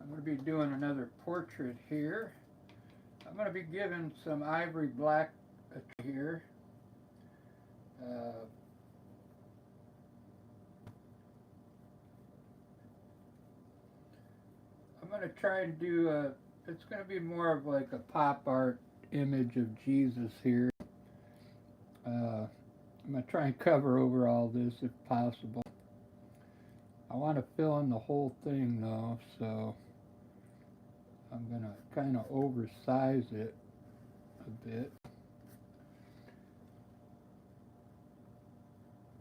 I'm going to be doing another portrait here. I'm going to be giving some ivory black here. I'm going to try and do it's going to be more of like a pop art image of Jesus here. I'm going to try and cover over all this if possible. I want to fill in the whole thing though, so I'm going to kind of oversize it a bit.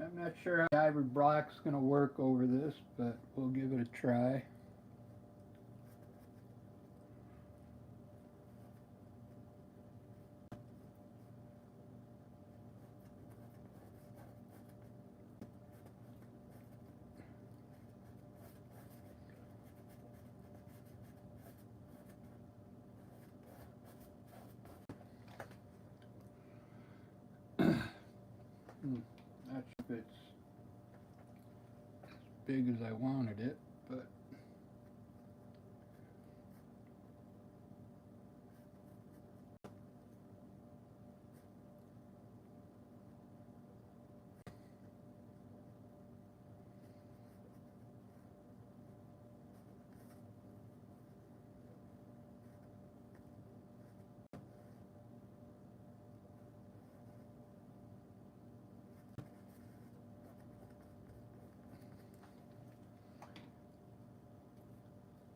I'm not sure how the ivory black's going to work over this, but we'll give it a try. Not sure if it's as big as I wanted it, but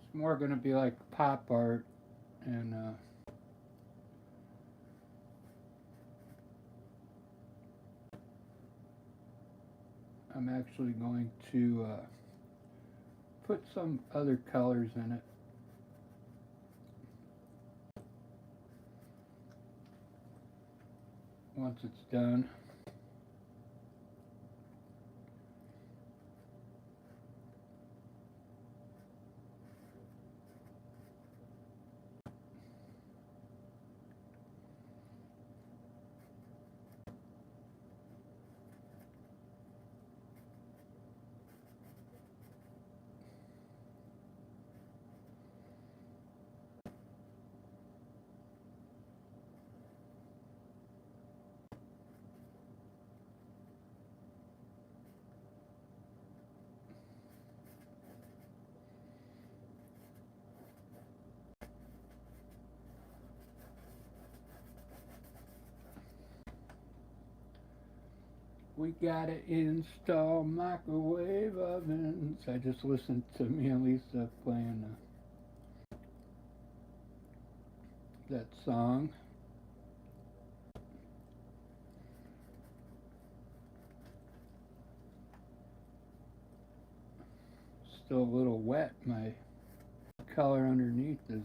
it's more going to be like pop art, and I'm actually going to put some other colors in it. Once it's done. We gotta install microwave ovens. I just listened to me and Lisa playing that song. Still a little wet. My color underneath is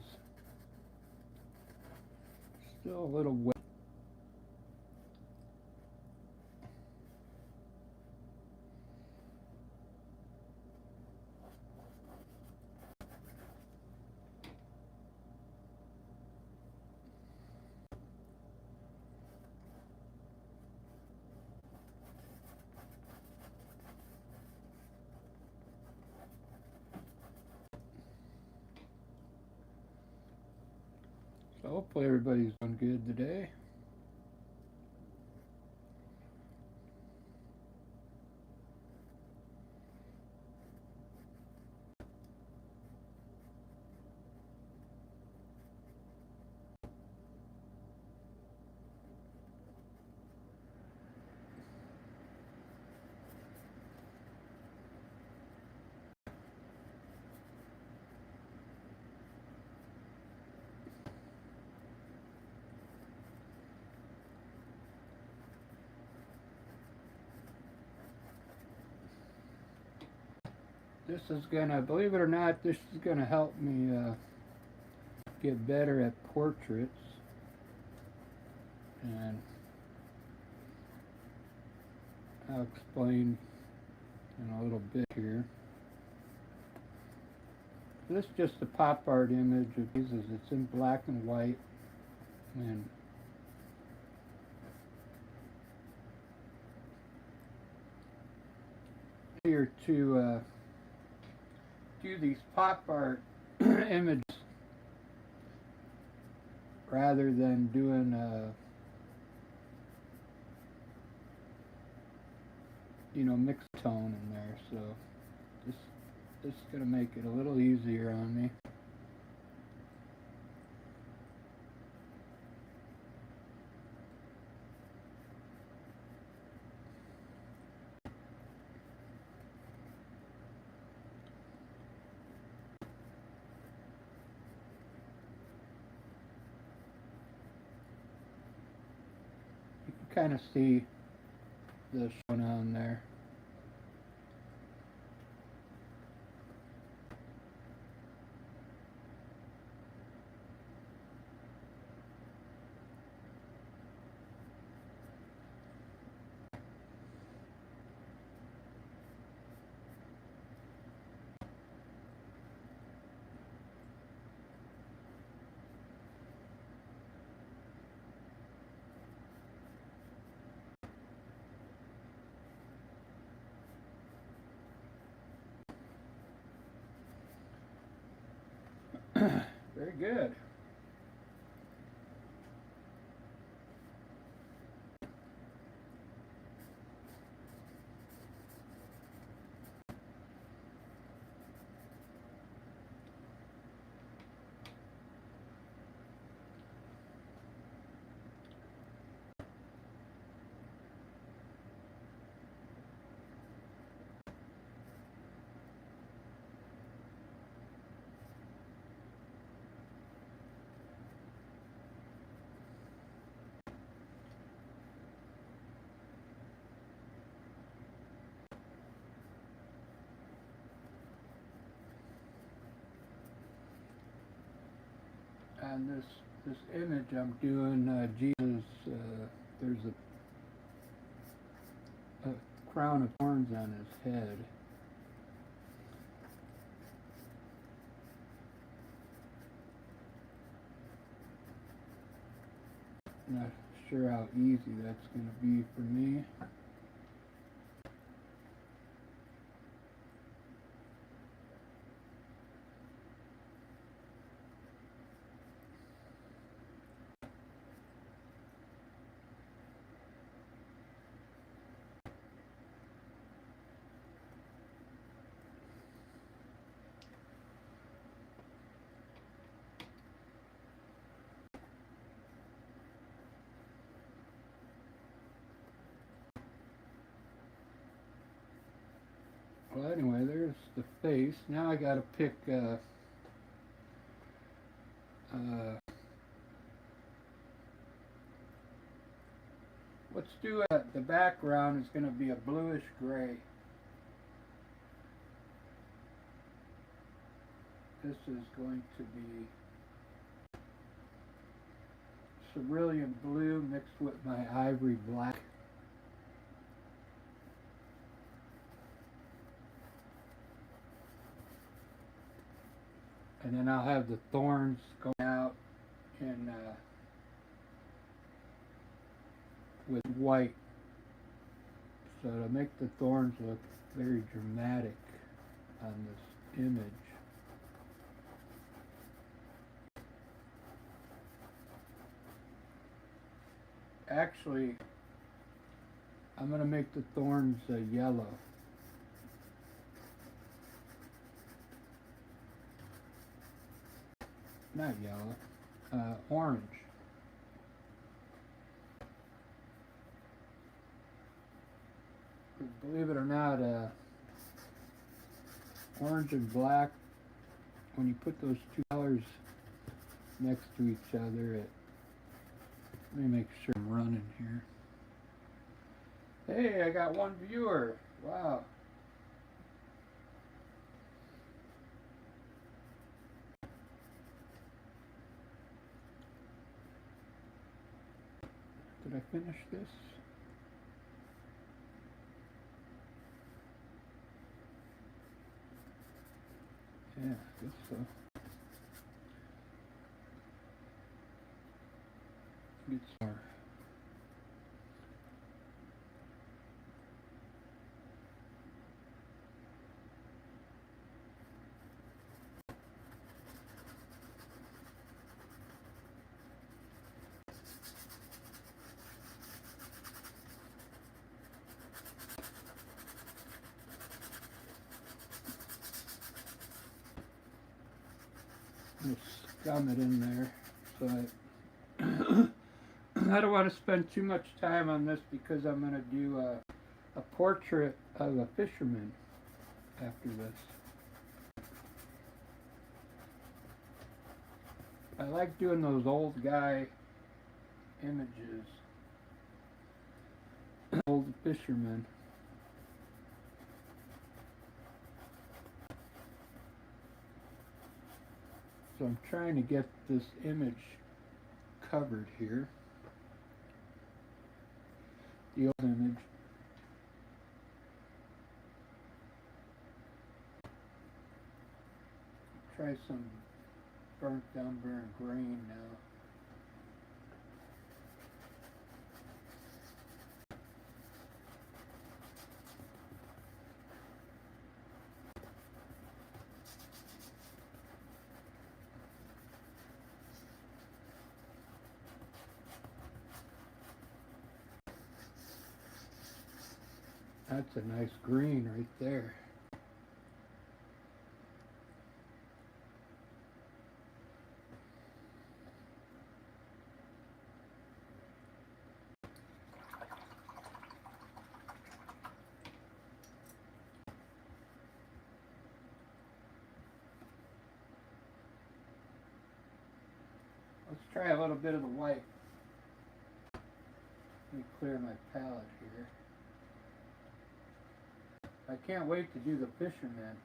still a little wet. So hopefully everybody's doing good today. This is gonna, believe it or not, this is gonna help me get better at portraits. And I'll explain in a little bit here. This is just a pop art image of Jesus. It's in black and white, and here to do these pop art image rather than doing mixed tone in there. So this is gonna make it a little easier on me. You can kind of see the showing on there. Very good. And this image I'm doing, Jesus, there's a crown of thorns on his head. Not sure how easy that's going to be for me. Well, anyway, there's the face. Now I got to pick. Let's do the background is going to be a bluish gray. This is going to be cerulean blue mixed with my ivory black. And then I'll have the thorns going out in with white, so to make the thorns look very dramatic on this image. Actually, I'm going to make the thorns yellow. Not yellow, orange. Believe it or not, orange and black, when you put those two colors next to each other, let me make sure I'm running here. Hey, I got one viewer. Wow. Did I finish this? Yeah, I guess so. Get some more. We'll scum it in there. So I don't want to spend too much time on this because I'm going to do a portrait of a fisherman after this. I like doing those old guy images, old fishermen. So I'm trying to get this image covered here. The old image. Try some burnt umber and green now. That's a nice green right there. Let's try a little bit of the white. Let me clear my palette here. I can't wait to do the fisherman.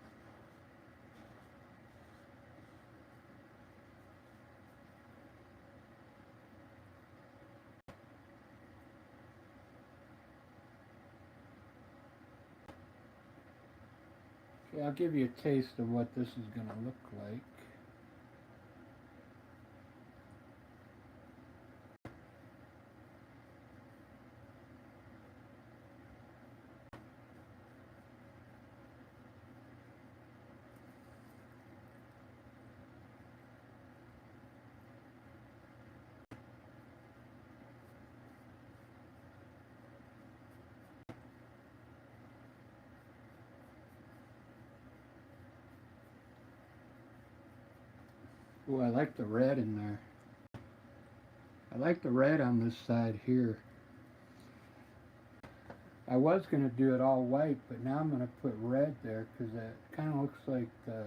Okay, I'll give you a taste of what this is going to look like. Oh, I like the red in there. I like the red on this side here. I was going to do it all white, but now I'm going to put red there because it kind of looks like the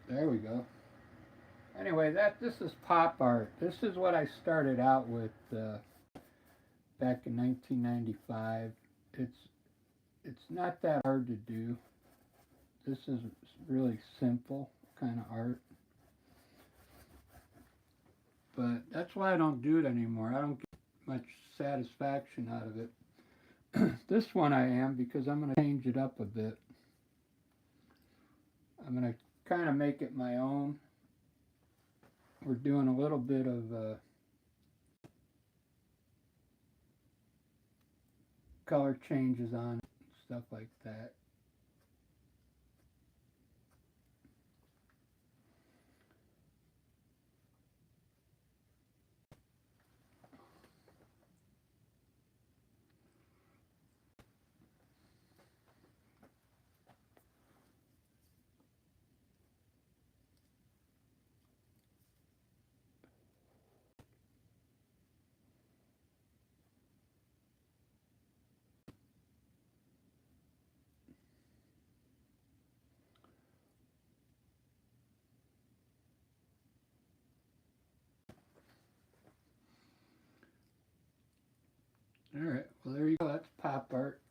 there we go. Anyway, this is pop art. This is what I started out with back in 1995. It's not that hard to do. This is really simple kind of art. But that's why I don't do it anymore. I don't get much satisfaction out of it. This one I am, because I'm going to change it up a bit. I'm going to kind of make it my own. We're doing a little bit of color changes on it, stuff like that. Alright, well there you go, that's pop art.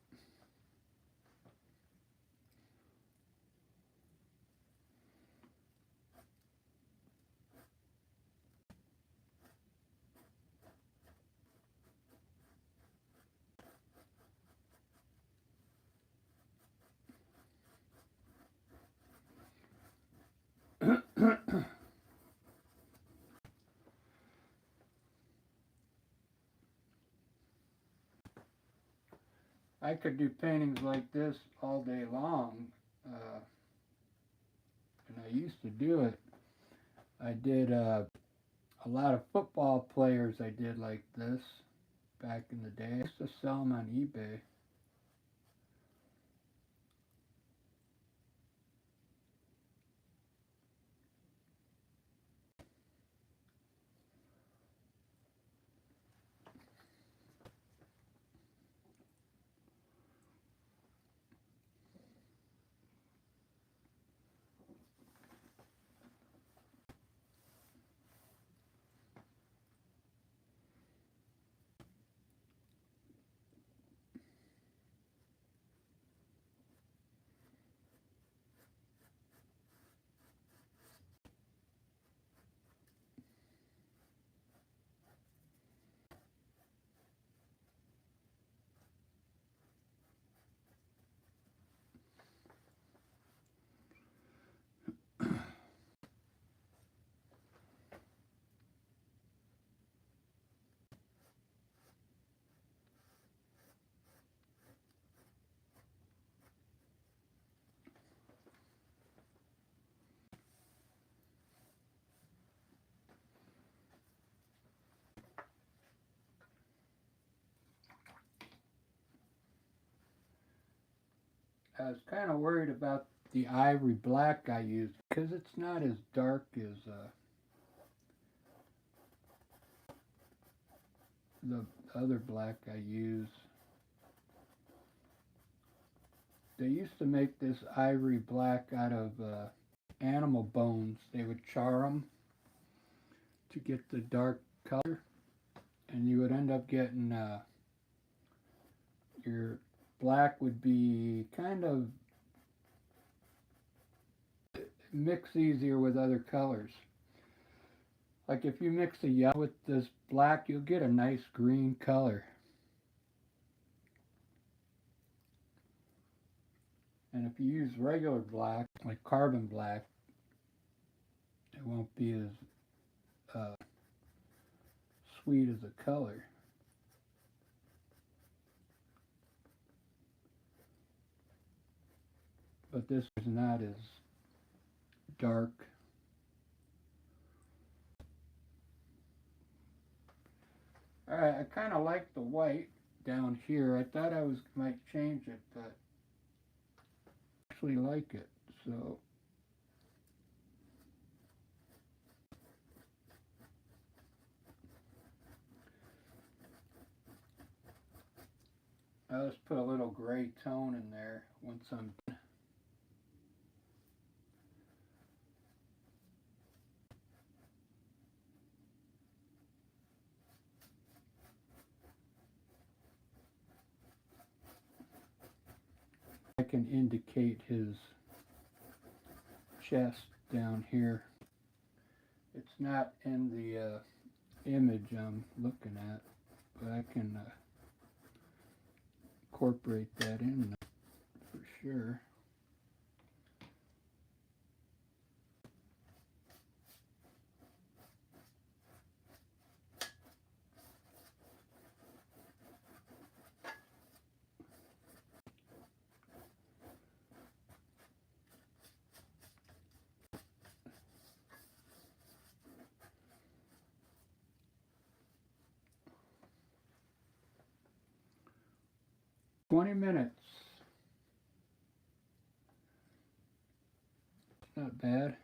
I could do paintings like this all day long, and I used to do it. I did A lot of football players I did like this back in the day. I used to sell them on eBay. I was kind of worried about the ivory black I used because it's not as dark as the other black I use. They used to make this ivory black out of animal bones. They would char them to get the dark color, and you would end up getting your black would be kind of mix easier with other colors. Like if you mix the yellow with this black, you'll get a nice green color. And if you use regular black, like carbon black, it won't be as sweet as a color. But this is not as dark. Alright, I kind of like the white down here. I thought I might change it, but I actually like it. So I'll just put a little gray tone in there once I'm done. I can indicate his chest down here. It's not in the image I'm looking at, but I can incorporate that in for sure. $20. Not bad.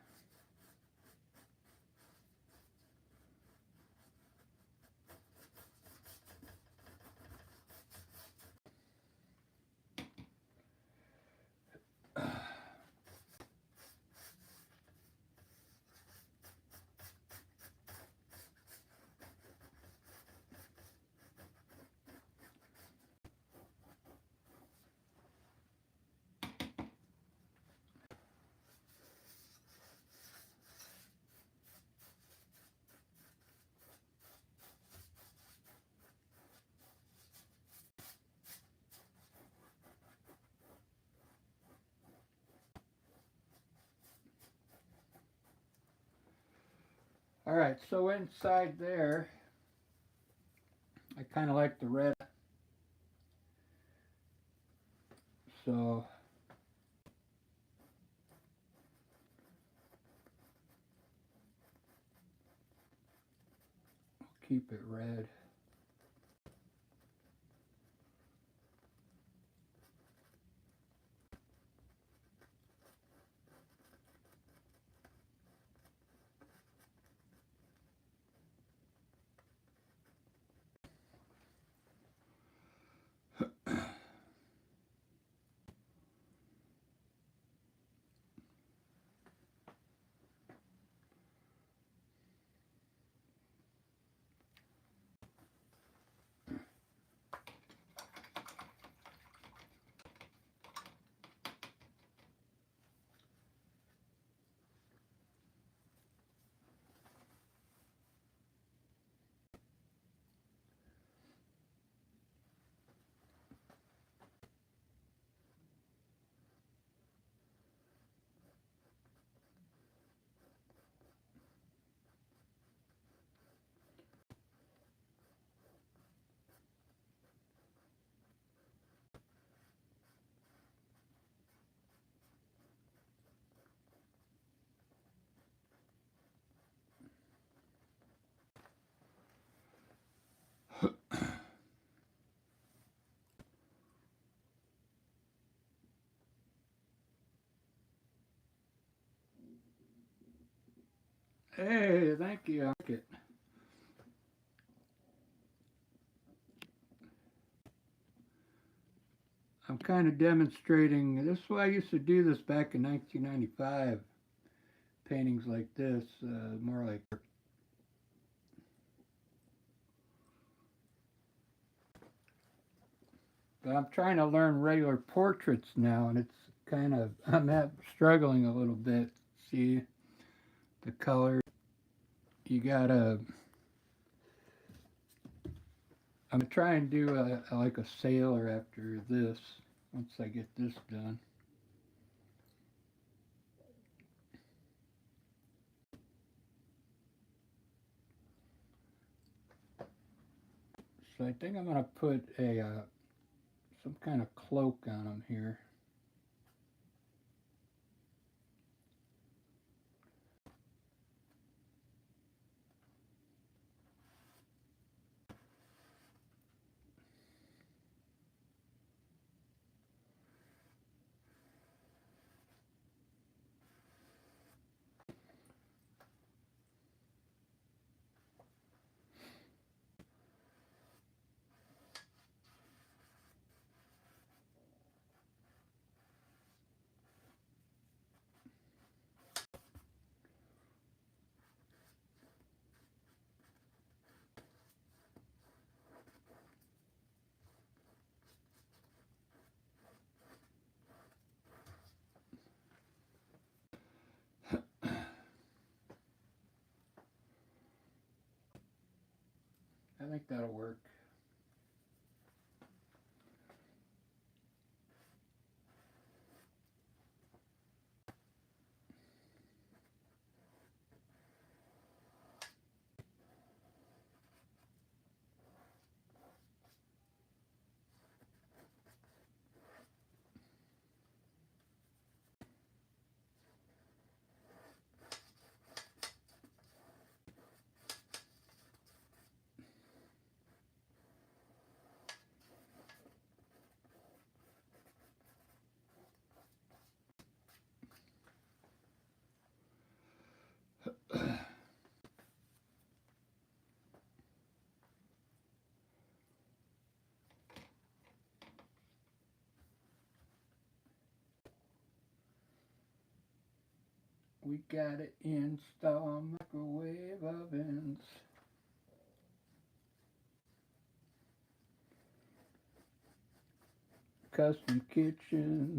All right, so inside there, I kind of like the red. So keep it red. Hey, thank you. I like it. I'm kind of demonstrating. This is why I used to do this back in 1995. Paintings like this, more like. But I'm trying to learn regular portraits now, and it's kind of struggling a little bit. See the color. You gotta. I'm gonna try and do like a sailor after this. Once I get this done. So I think I'm gonna put a some kind of cloak on him here. I think that'll work. We gotta install microwave ovens. Custom kitchen.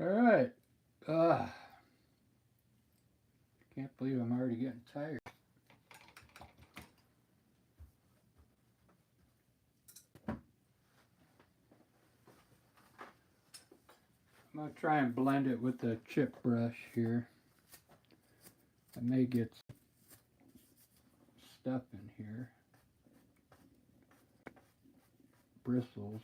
All right. Can't believe I'm already getting tired. I'm going to try and blend it with the chip brush here. I may get stuff in here. Bristles.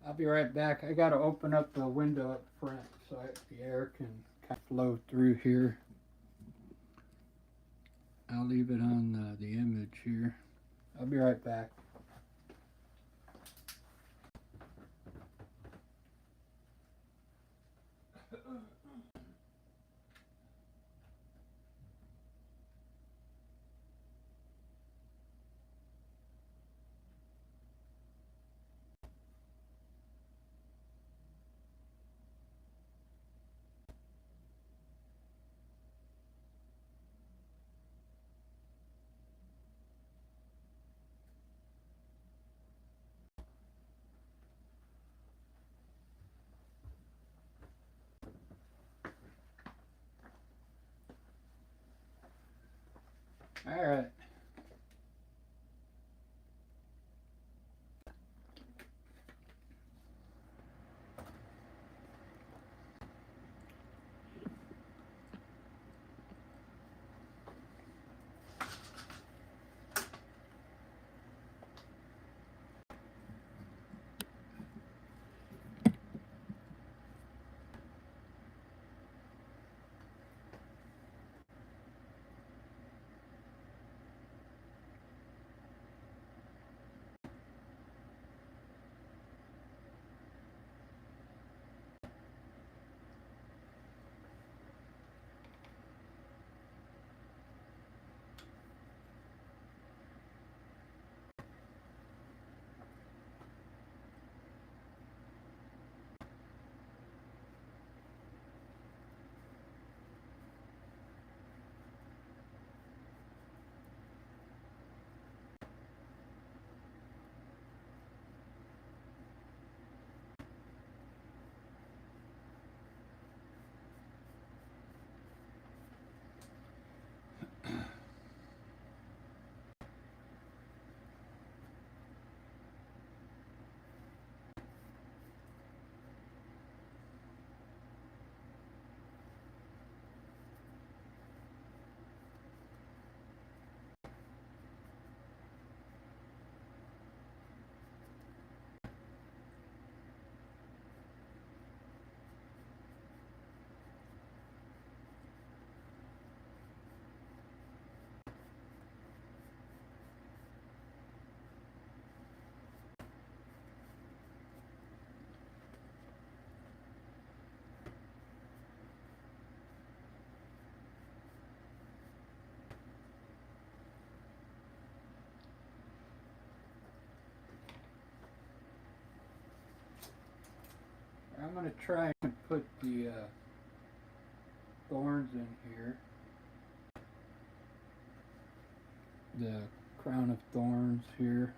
I'll be right back. I got to open up the window up front so the air can kind of flow through here. I'll leave it on the image here. I'll be right back. All right. I'm going to try and put the thorns in here. The crown of thorns here.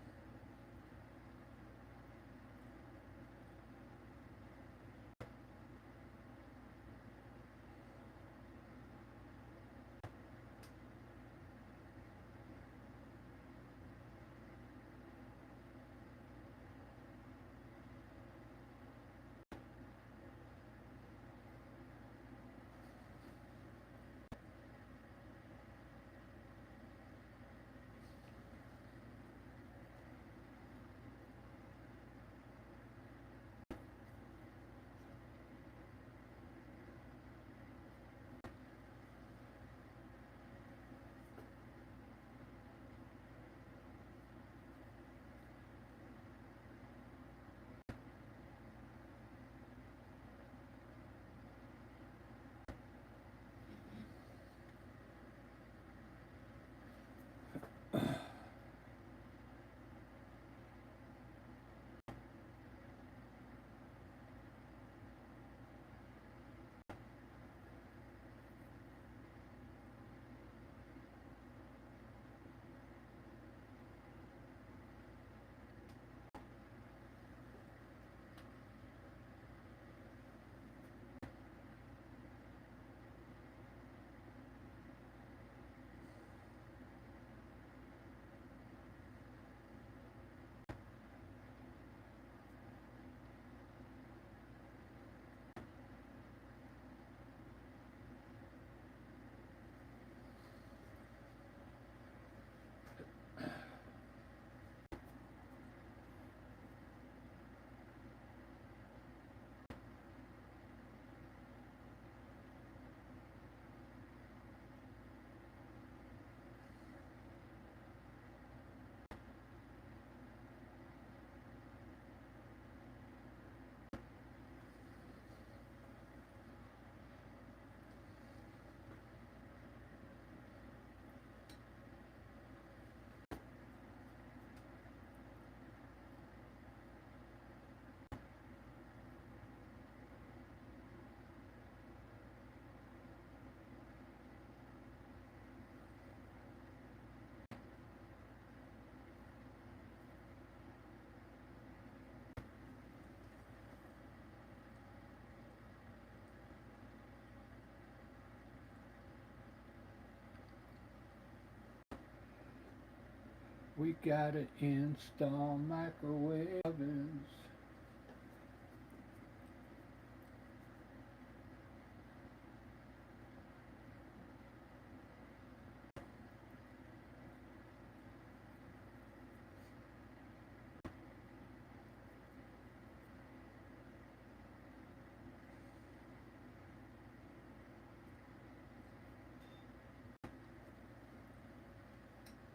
We gotta install microwave ovens.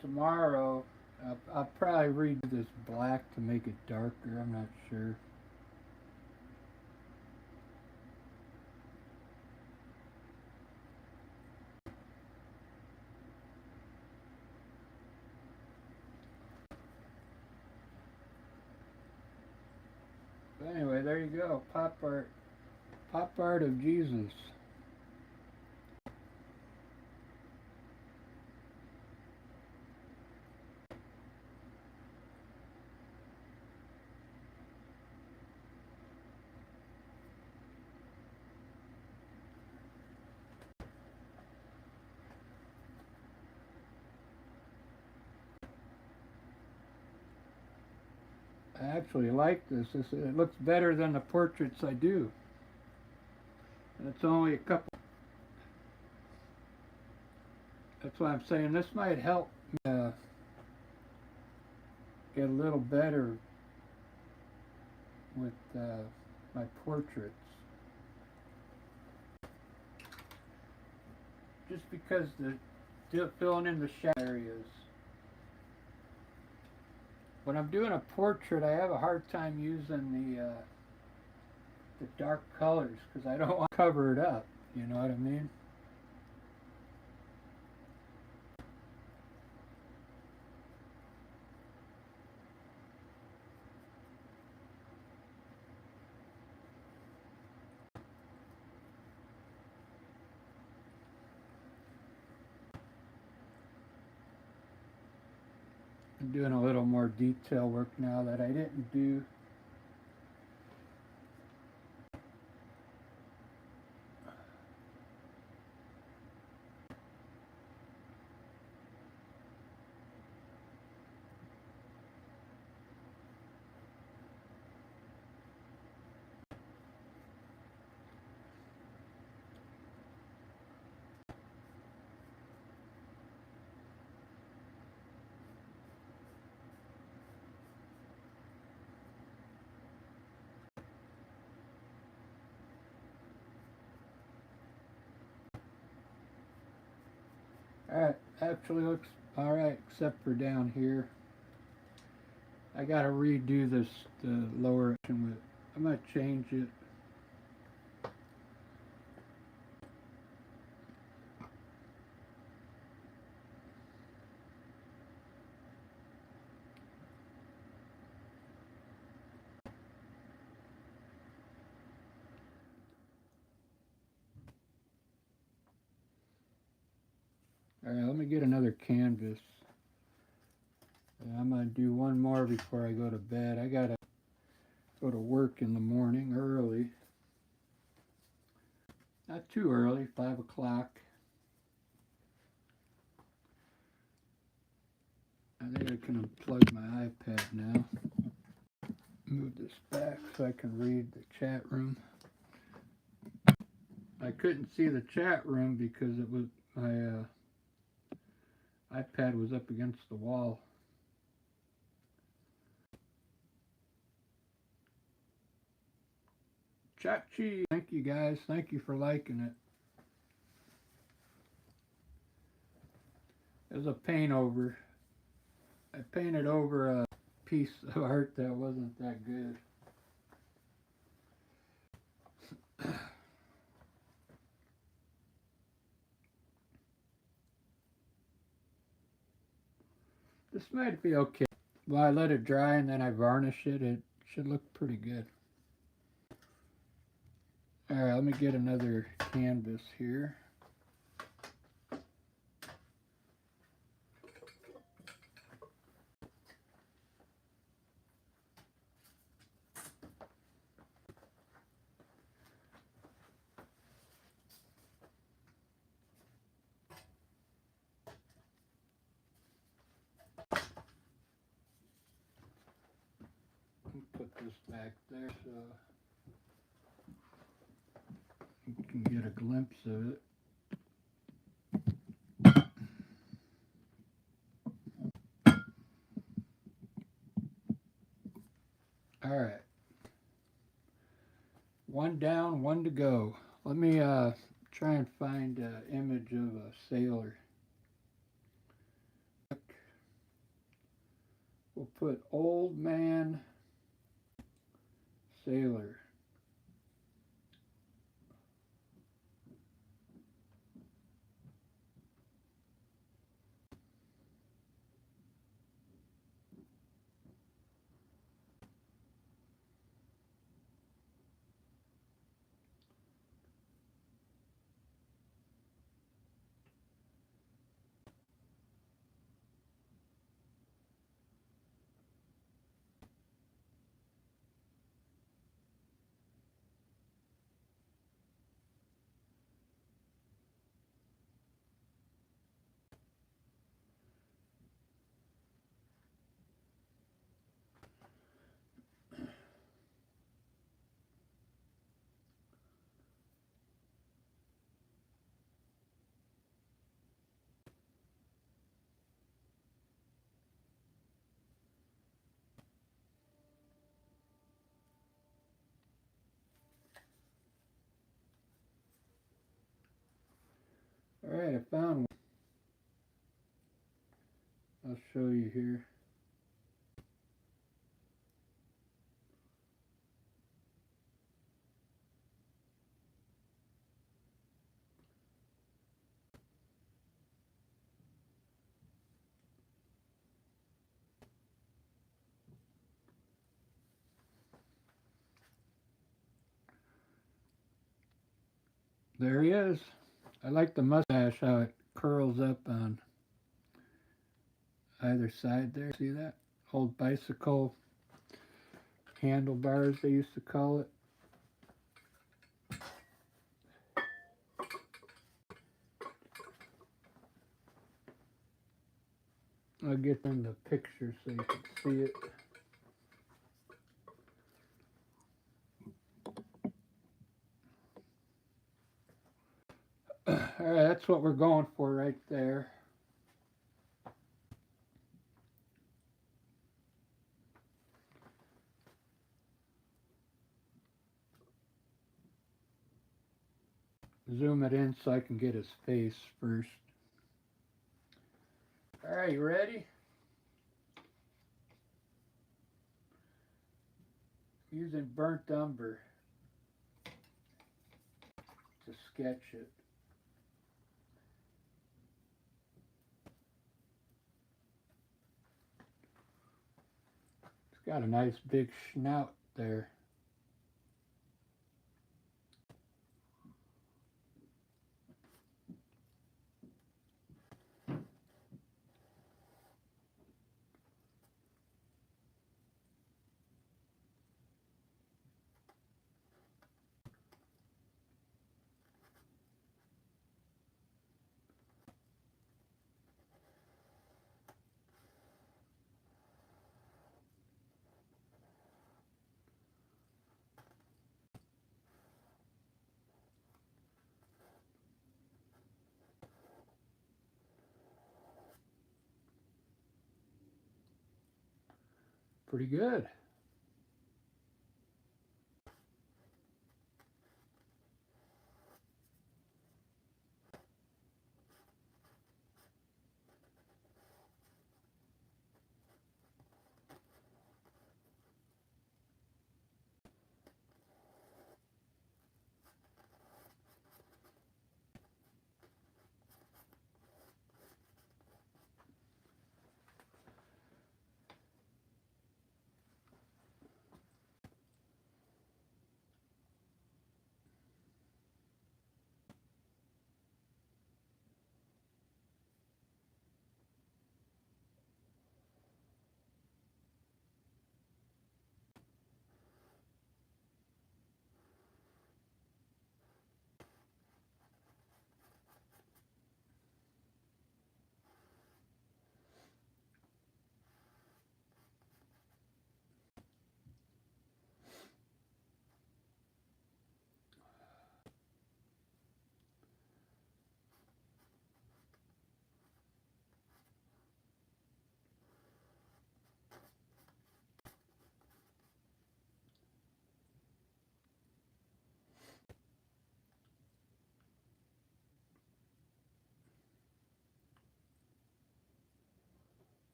Tomorrow, I'll probably redo this black to make it darker. I'm not sure. But anyway, there you go. Pop art of Jesus. I actually like this. It looks better than the portraits I do. And it's only a couple. That's why I'm saying this might help me get a little better with my portraits. Just because filling in the shadow areas. When I'm doing a portrait, I have a hard time using the dark colors because I don't want to cover it up. You know what I mean? I'm doing a little more detail work now that I didn't do. Alright, actually looks alright except for down here. I gotta redo this, the lower section with, I'm gonna change it. Alright, let me get another canvas. And I'm gonna do one more before I go to bed. I gotta go to work in the morning early. Not too early, 5 o'clock. I think I can unplug my iPad now. Move this back so I can read the chat room. I couldn't see the chat room because it was my iPad was up against the wall. Chachi, thank you guys. Thank you for liking it. It was a paint over. I painted over a piece of art that wasn't that good. This might be okay. Well, I let it dry and then I varnish it. It should look pretty good. Alright, let me get another canvas here. this back there so you can get a glimpse of it. All right. One down, one to go. Let me try and find an image of a sailor. We'll put old man sailor. All right, I found one. I'll show you here. There he is. I like the mustache, how it curls up on either side there. See that? Old bicycle handlebars, they used to call it. I'll get in the picture so you can see it. Alright, that's what we're going for right there. Zoom it in so I can get his face first. Alright, you ready? Using burnt umber to sketch it. It's got a nice big snout there. Pretty good.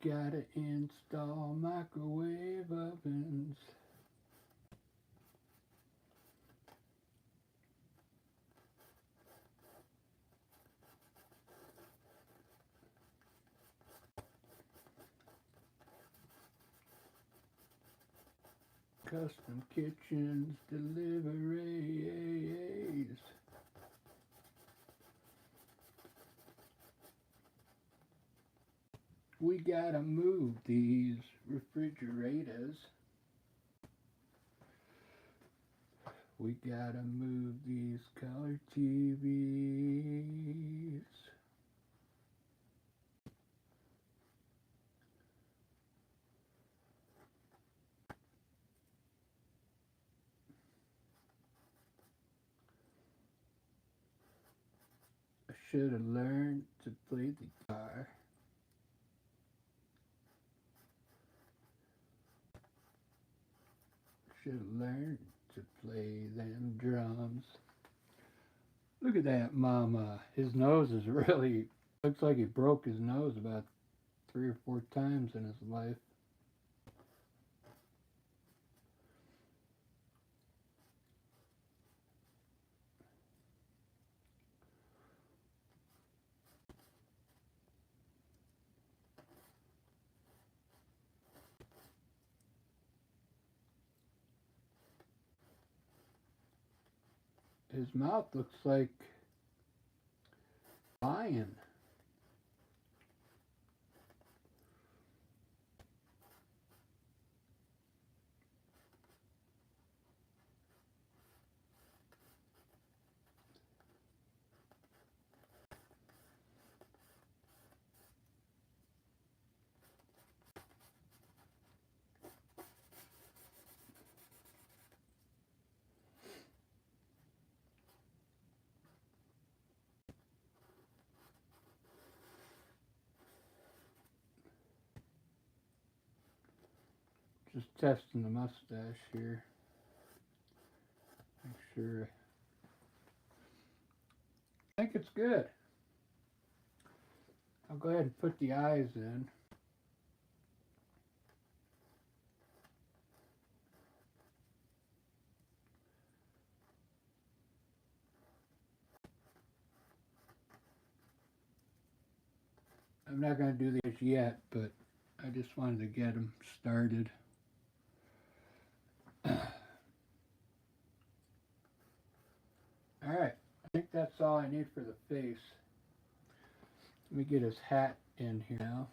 gotta install microwave ovens. Custom kitchens, deliveries. We gotta move these refrigerators. We gotta move these color TVs. I should have learned to play the guitar. Should have learned to play them drums. Look at that mama. His nose is really, looks like he broke his nose about 3 or 4 times in his life. His mouth looks like a lion. Just testing the mustache here. Make sure. I think it's good. I'll go ahead and put the eyes in. I'm not going to do this yet, but I just wanted to get them started. Alright, I think that's all I need for the face. Let me get his hat in here now.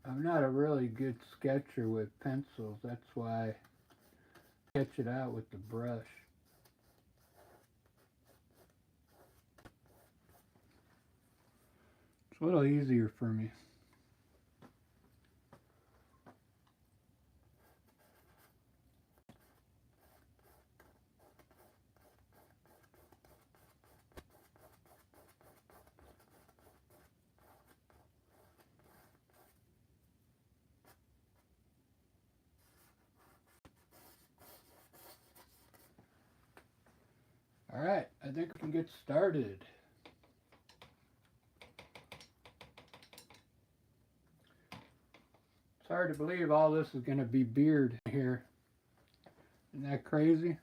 I'm not a really good sketcher with pencils. That's why I sketch it out with the brush. It's a little easier for me. Alright, I think we can get started. It's hard to believe all this is going to be beard here. Isn't that crazy?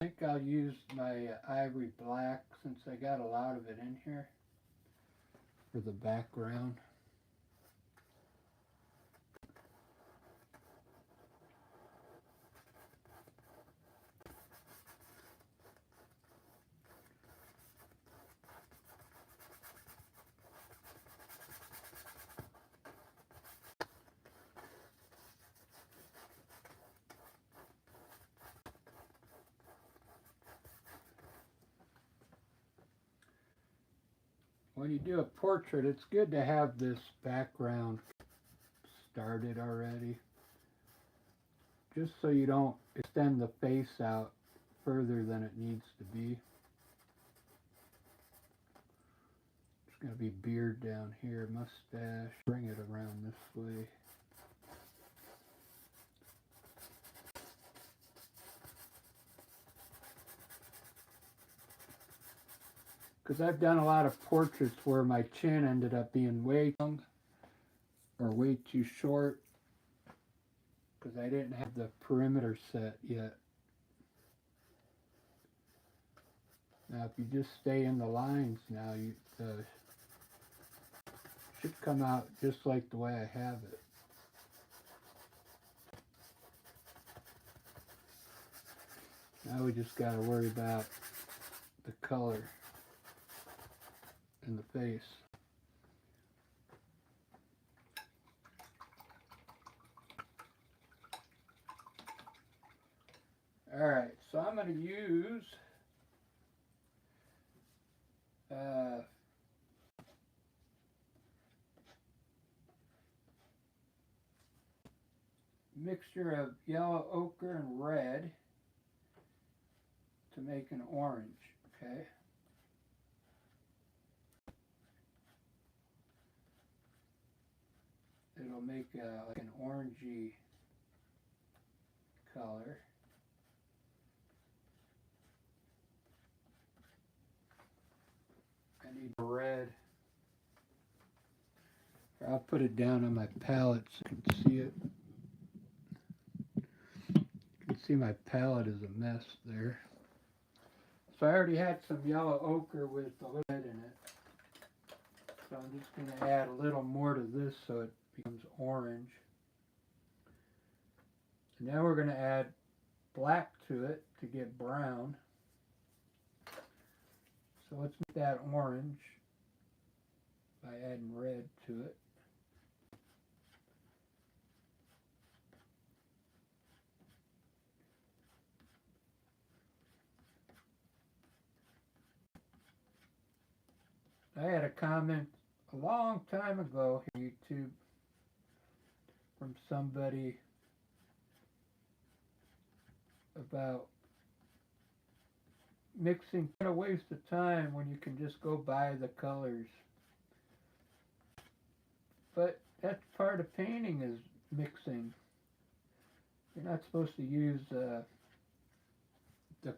I think I'll use my ivory black since I got a lot of it in here. for the background. When you do a portrait, it's good to have this background started already, just so you don't extend the face out further than it needs to be. It's going to be beard down here, mustache. Bring it around this way. Because I've done a lot of portraits where my chin ended up being way long or way too short because I didn't have the perimeter set yet. Now if you just stay in the lines now, you should come out just like the way I have it. Now we just got to worry about the color in the face. Alright, so I'm going to use mixture of yellow ochre and red to make an orange, okay? It'll make like an orangey color. I need red. I'll put it down on my palette so you can see it. You can see my palette is a mess there. So I already had some yellow ochre with the red in it. So I'm just going to add a little more to this so it becomes orange. And now we're going to add black to it to get brown. So let's make that orange by adding red to it. I had a comment a long time ago on YouTube from somebody about mixing. What a waste of time when you can just go buy the colors. But that's part of painting, is mixing. You're not supposed to use the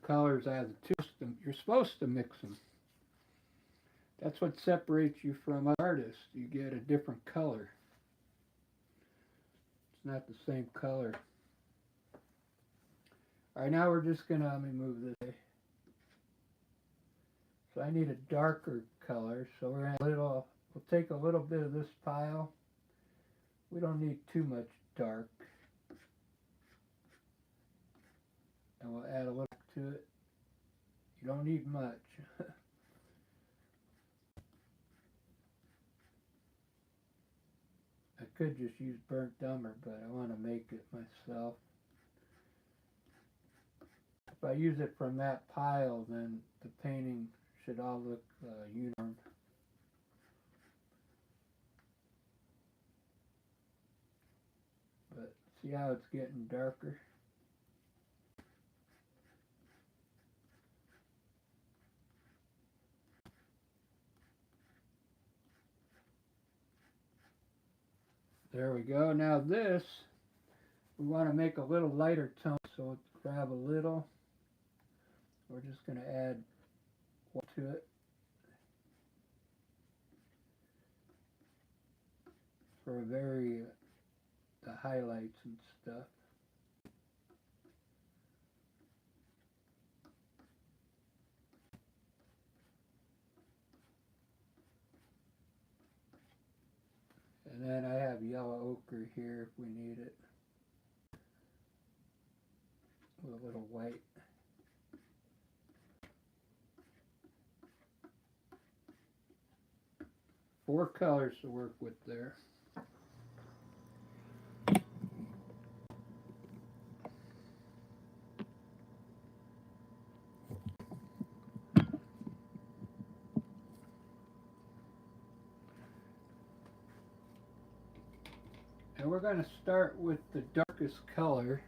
colors as a tool. You're supposed to mix them. That's what separates you from artists. You get a different color. It's not the same color. Alright, now we're just gonna, let me move this. So I need a darker color, so we're gonna we'll take a little bit of this pile. We don't need too much dark. And we'll add a little to it. You don't need much. I could just use burnt umber, but I want to make it myself. If I use it from that pile, then the painting should all look uniform. But see how it's getting darker? There we go. Now this, we want to make a little lighter tone, so let's grab a little. We're just going to add one to it for the highlights and stuff. And then I have yellow ochre here if we need it. With a little white. Four colors to work with there. And we're going to start with the darkest color.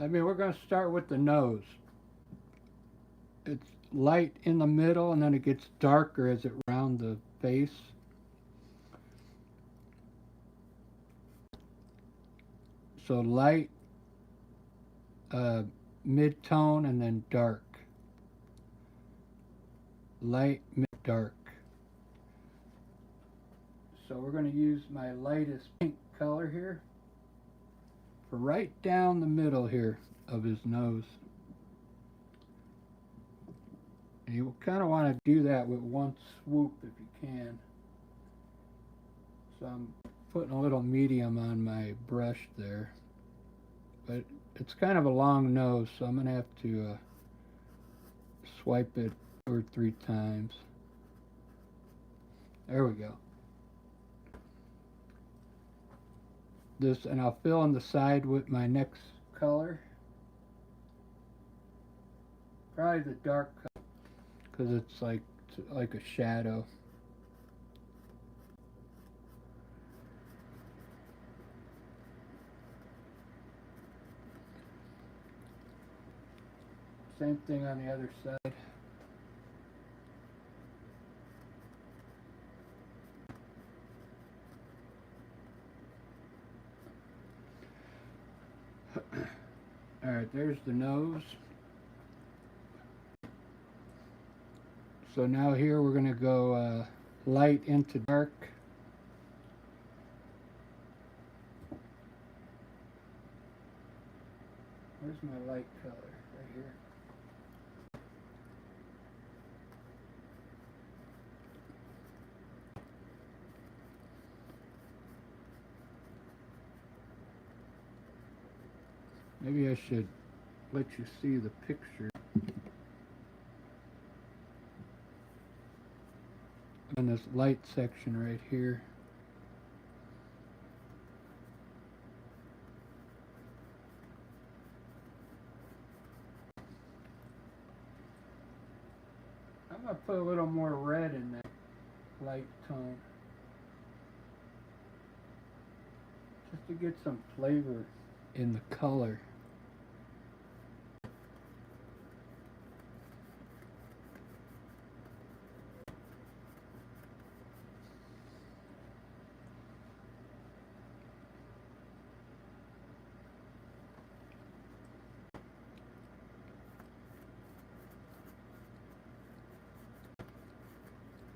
We're going to start with the nose. It's light in the middle and then it gets darker as it rounds the face. So light, mid-tone, and then dark. Light, mid, dark. So we're going to use my lightest pink color here for right down the middle here of his nose. And you kind of want to do that with one swoop if you can. So I'm putting a little medium on my brush there. But it's kind of a long nose, so I'm going to have to swipe it 2 or 3 times. There we go. And I'll fill in the side with my next color. Probably the dark color, because it's like a shadow. Same thing on the other side. Alright, there's the nose. So now here we're going to go light into dark. Where's my light color? Right here. Maybe I should let you see the picture. In this light section right here. I'm going to put a little more red in that light tone. Just to get some flavor in the color.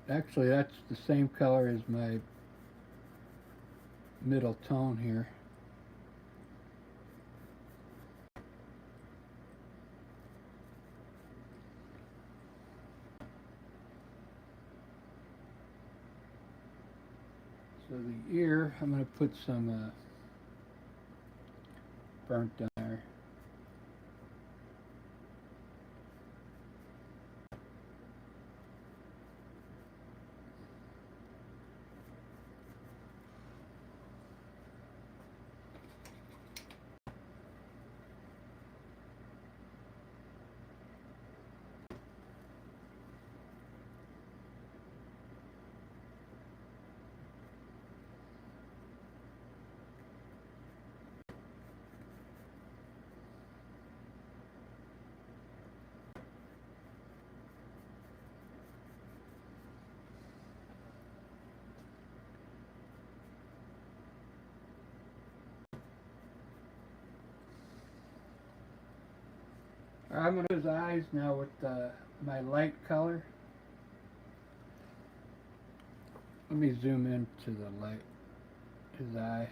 Actually, that's the same color as my middle tone here. So the ear, I'm going to put some burnt down there. I'm going to do his eyes now with my light color. Let me zoom into the light, his eye.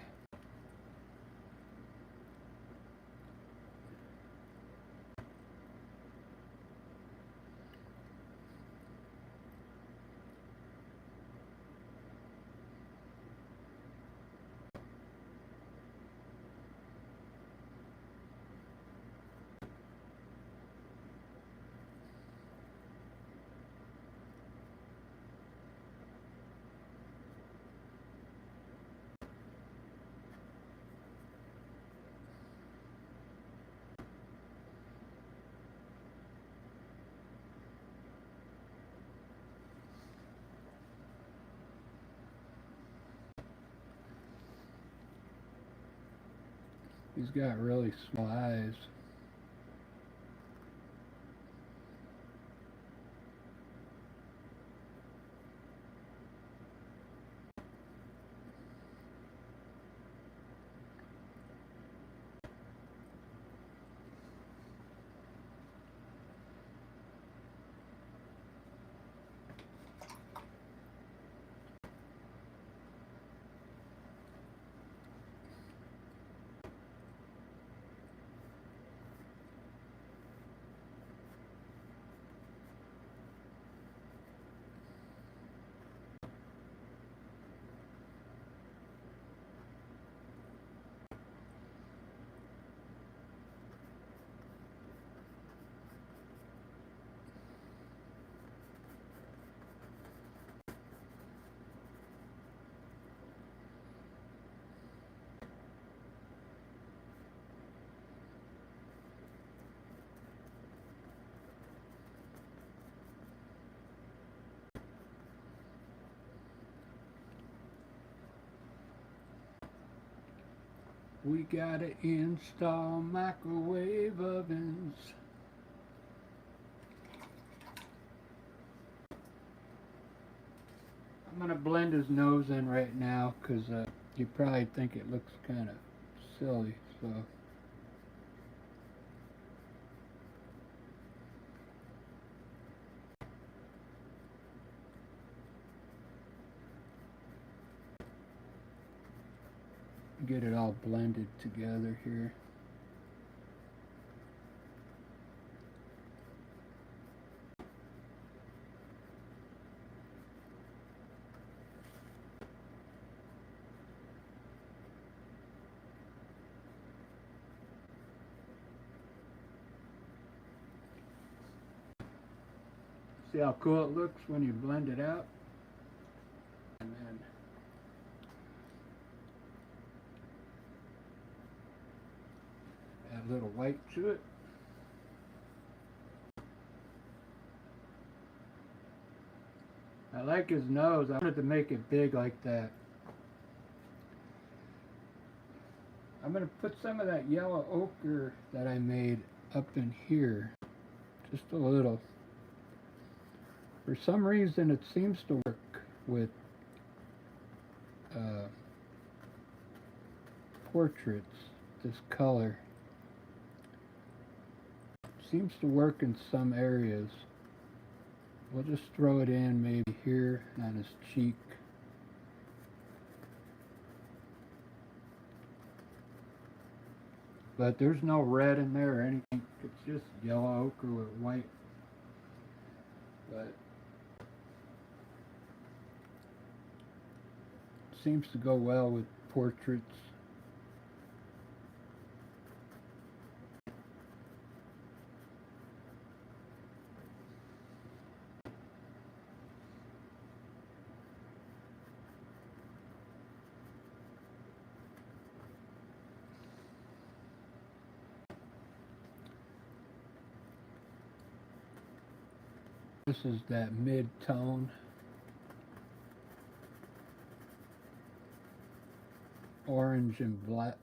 He's got really small eyes. We gotta install microwave ovens. I'm gonna blend his nose in right now because you probably think it looks kind of silly, so. Get it all blended together here. See how cool it looks when you blend it out? And then add a little white to it. I like his nose. I wanted to make it big like that. I'm going to put some of that yellow ochre that I made up in here. Just a little. For some reason it seems to work with portraits, this color. Seems to work in some areas. We'll just throw it in maybe here on his cheek. But there's no red in there or anything. It's just yellow ochre with white. But it seems to go well with portraits. This is that mid-tone. Orange and black.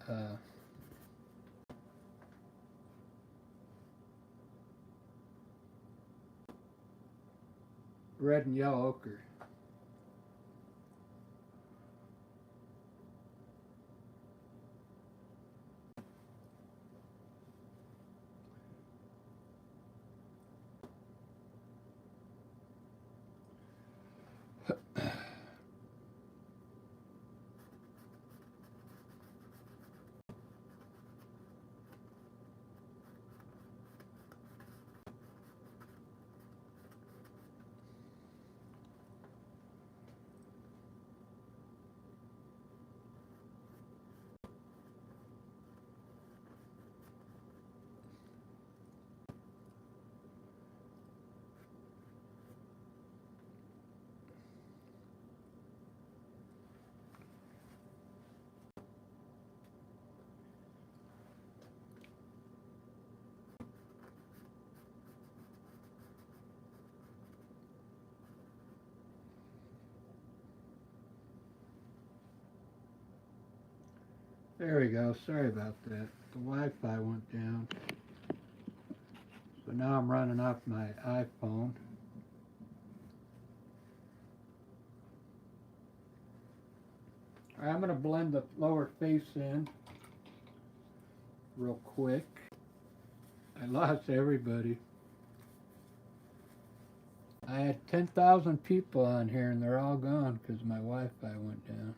Red and yellow ochre. There we go. Sorry about that. The Wi-Fi went down. So now I'm running off my iPhone. All right, I'm going to blend the lower face in real quick. I lost everybody. I had 10,000 people on here and they're all gone because my Wi-Fi went down.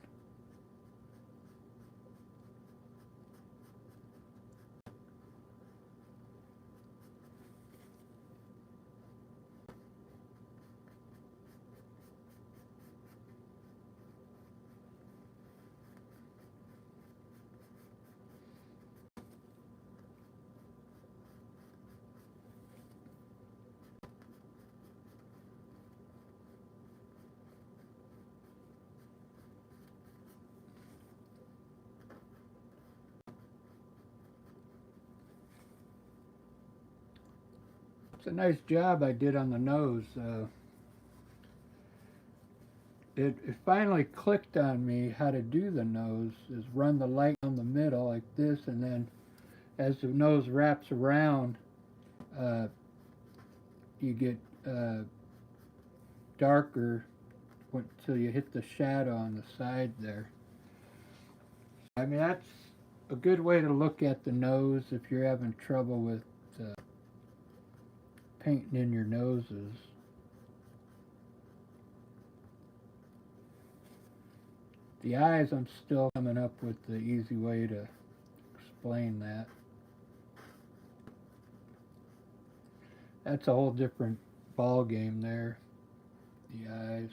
It's a nice job I did on the nose. It finally clicked on me how to do the nose, is run the light down the middle like this, and then as the nose wraps around, you get darker until you hit the shadow on the side there. I mean, that's a good way to look at the nose if you're having trouble with painting in your noses. The eyes, I'm still coming up with the easy way to explain that. That's a whole different ball game there, the eyes.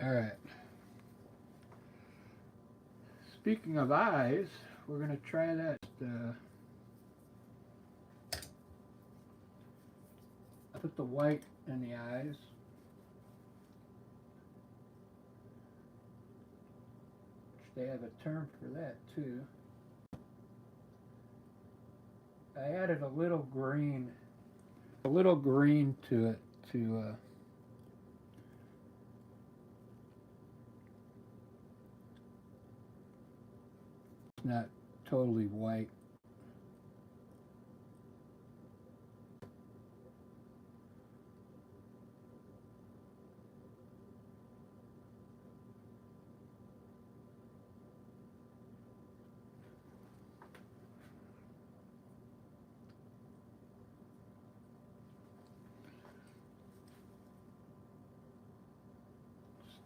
All right. Speaking of eyes, we're going to try that. Put the white in the eyes. They have a term for that too. I added a little green to it to it's not totally white.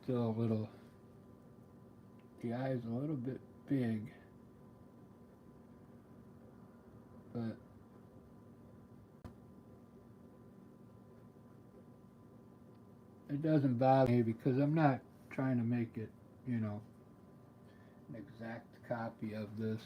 Still a little, the eye's a little bit big, but it doesn't bother me because I'm not trying to make it, you know, an exact copy of this.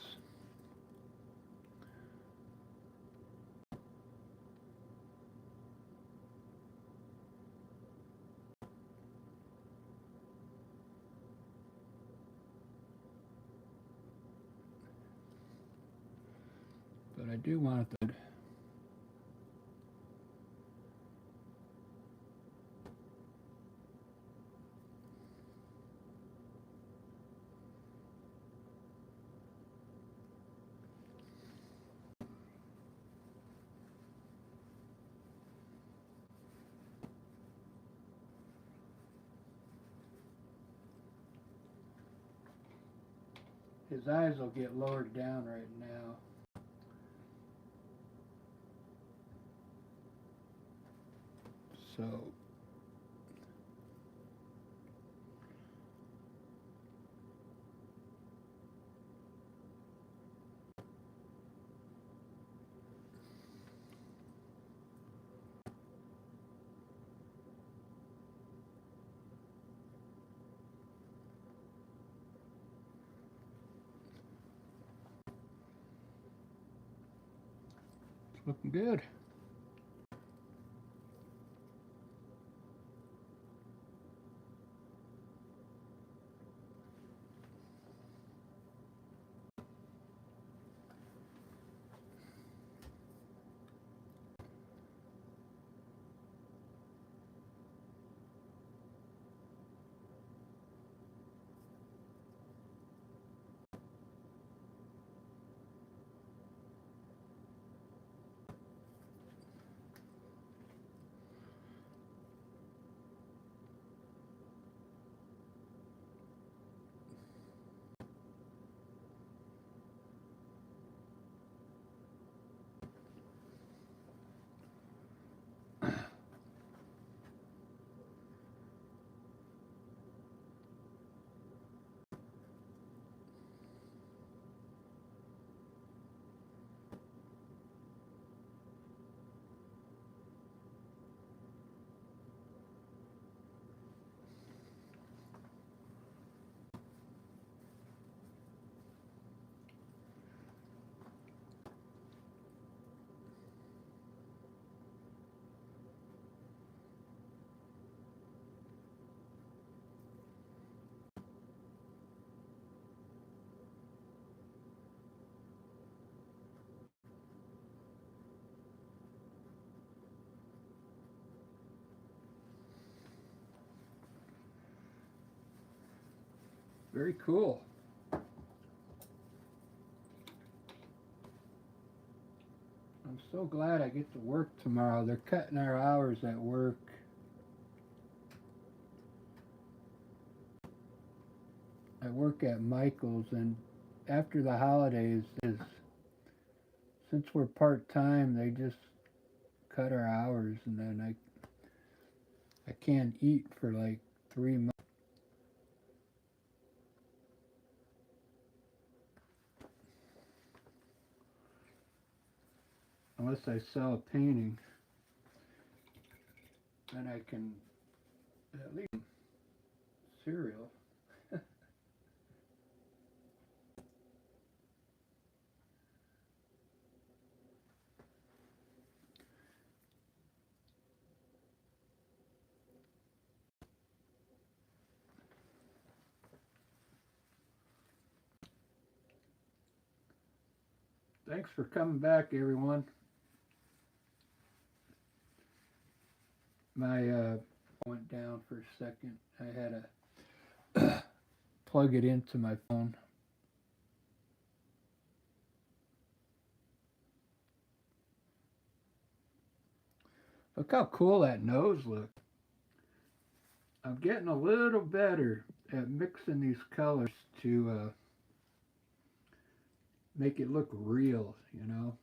But I do want it to. His eyes will get lowered down right now. So Looking good. Very cool. I'm so glad I get to work tomorrow. They're cutting our hours at work. I work at Michael's, and after the holidays, since we're part time, they just cut our hours, and then I can't eat for like 3 months. Unless I sell a painting, then I can at least cereal. Thanks for coming back, everyone. My went down for a second. I had to plug it into my phone. Look how cool that nose looks. I'm getting a little better at mixing these colors to make it look real, you know.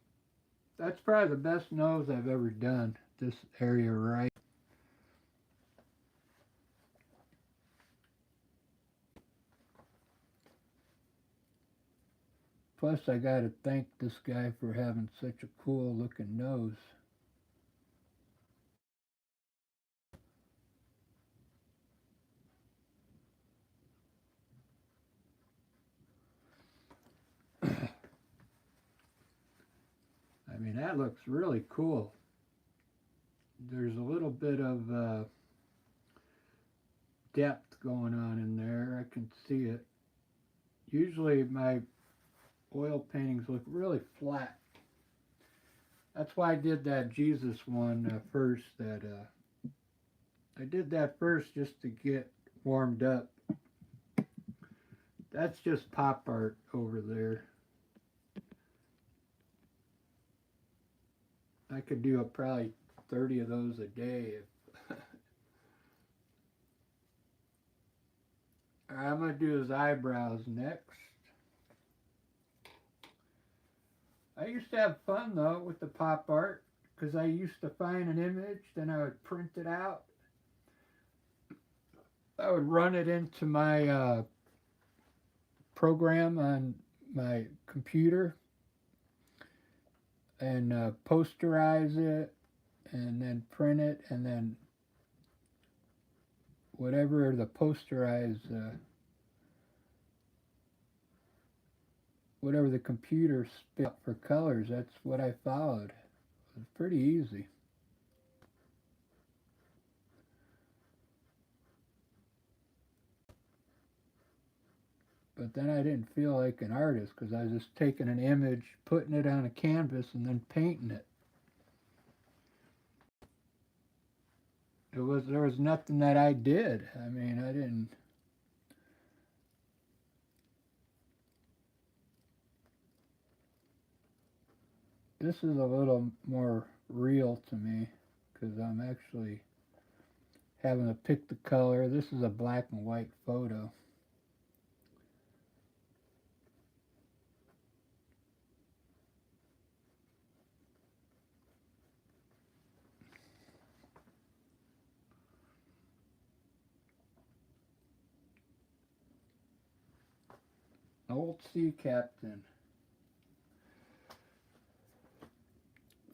That's probably the best nose I've ever done, this area right. Plus, I gotta thank this guy for having such a cool looking nose. I mean, that looks really cool. There's a little bit of depth going on in there. I can see it. Usually my oil paintings look really flat. That's why I did that Jesus one first. I did that first just to get warmed up. That's just pop art over there. I could do probably 30 of those a day. I'm going to do his eyebrows next. I used to have fun though with the pop art because I used to find an image, then I would print it out. I would run it into my program on my computer and posterize it and then print it, and then whatever the posterized whatever the computer spit for colors, that's what I followed. It's pretty easy. But then I didn't feel like an artist because I was just taking an image, putting it on a canvas, and then painting it. There was nothing that I did. I mean, I didn't. This is a little more real to me because I'm actually having to pick the color. This is a black and white photo. Old sea captain.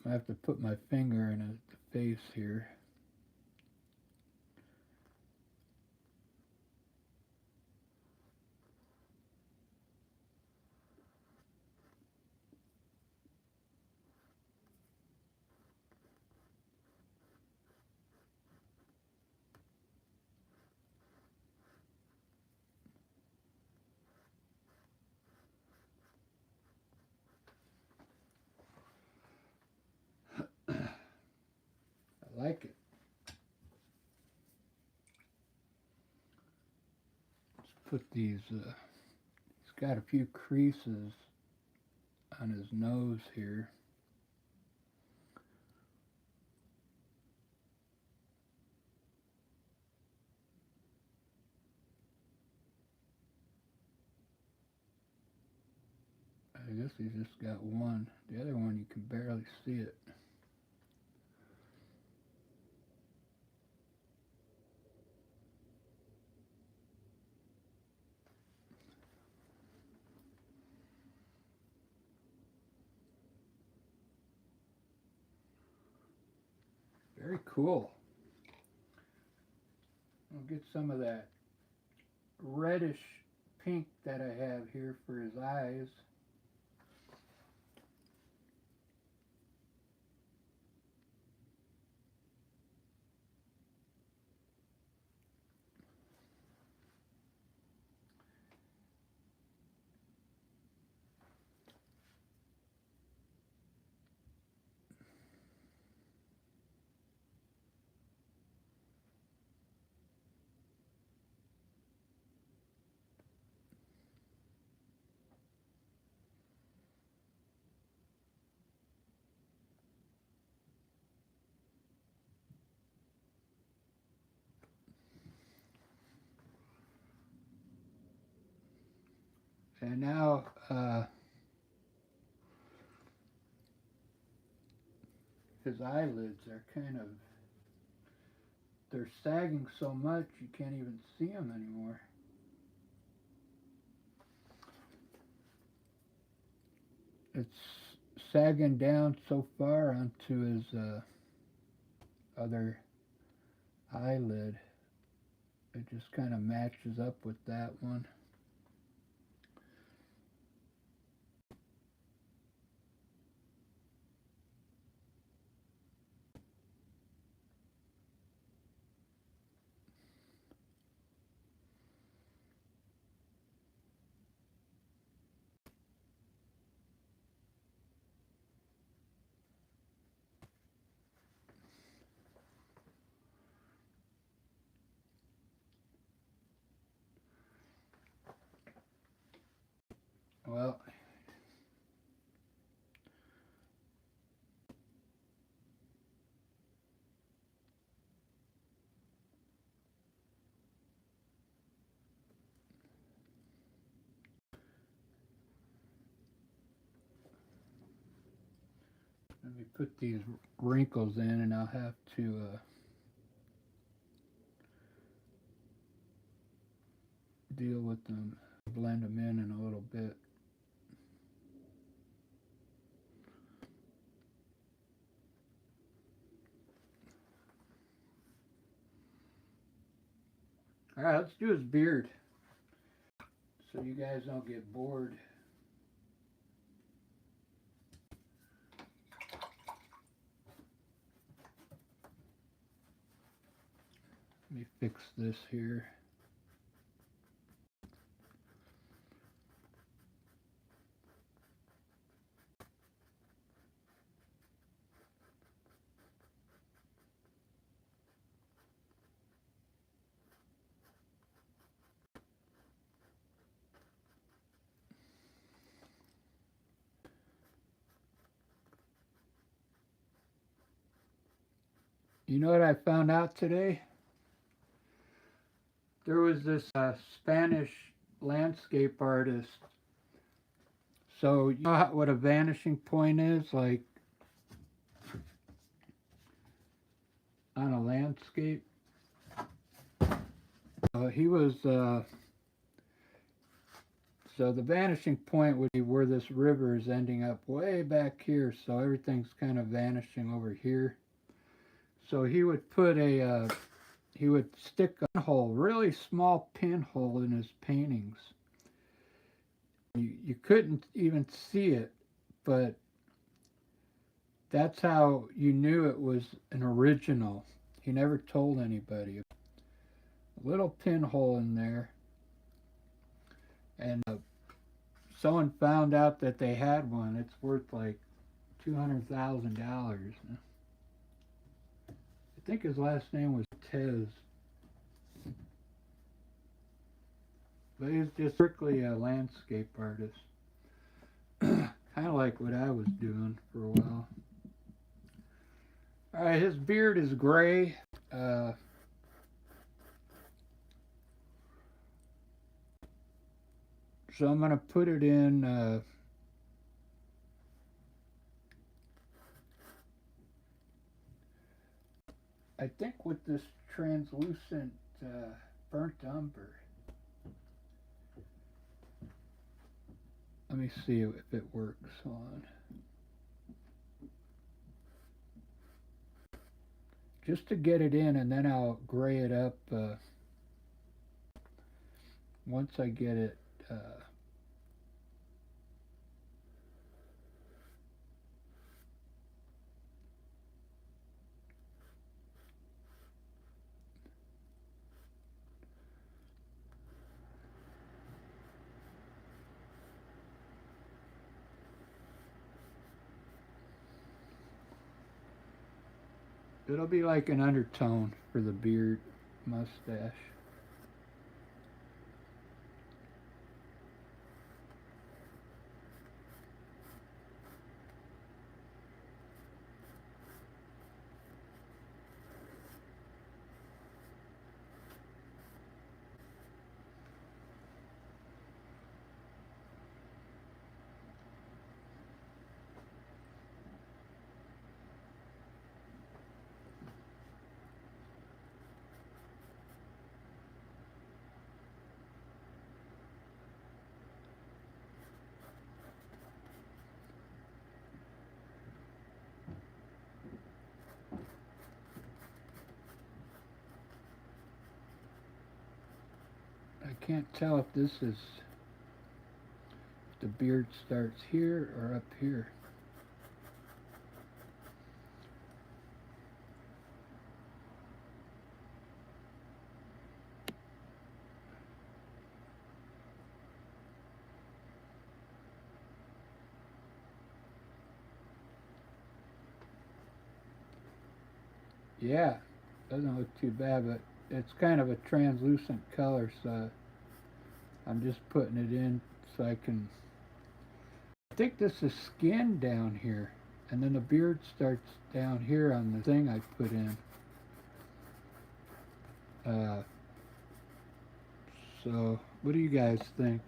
I have to put my finger in the face here. I like it. Let's put these, he's got a few creases on his nose here. I guess he's just got one. The other one you can barely see it. Very cool. I'll get some of that reddish pink that I have here for his eyes. And now his eyelids are they're sagging so much you can't even see them anymore. It's sagging down so far onto his other eyelid. It just kind of matches up with that one. Well, let me put these wrinkles in and I'll have to deal with them, blend them in a little bit. Alright, let's do his beard so you guys don't get bored. me fix this here. You know what I found out today? There was this Spanish landscape artist. So you know what a vanishing point is, like on a landscape? He was, so the vanishing point would be where this river is ending up way back here, so everything's kind of vanishing over here. So he would put he would stick a pinhole, really small pinhole in his paintings. You couldn't even see it, but that's how you knew it was an original. He never told anybody. A little pinhole in there, and someone found out that they had one. It's worth like $200,000. I think his last name was Tez. But he's just strictly a landscape artist. Kind of like what I was doing for a while. Alright, his beard is gray. So I'm going to put it in I think with this translucent burnt umber. Let me see if it works on. Just to get it in, and then I'll gray it up once I get it. It'll be like an undertone for the beard, mustache. I can't tell if this is, if the beard starts here or up here. Yeah, doesn't look too bad, but it's kind of a translucent color, so I'm just putting it in so I can. I think this is skin down here, and then the beard starts down here on the thing I put in. So what do you guys think?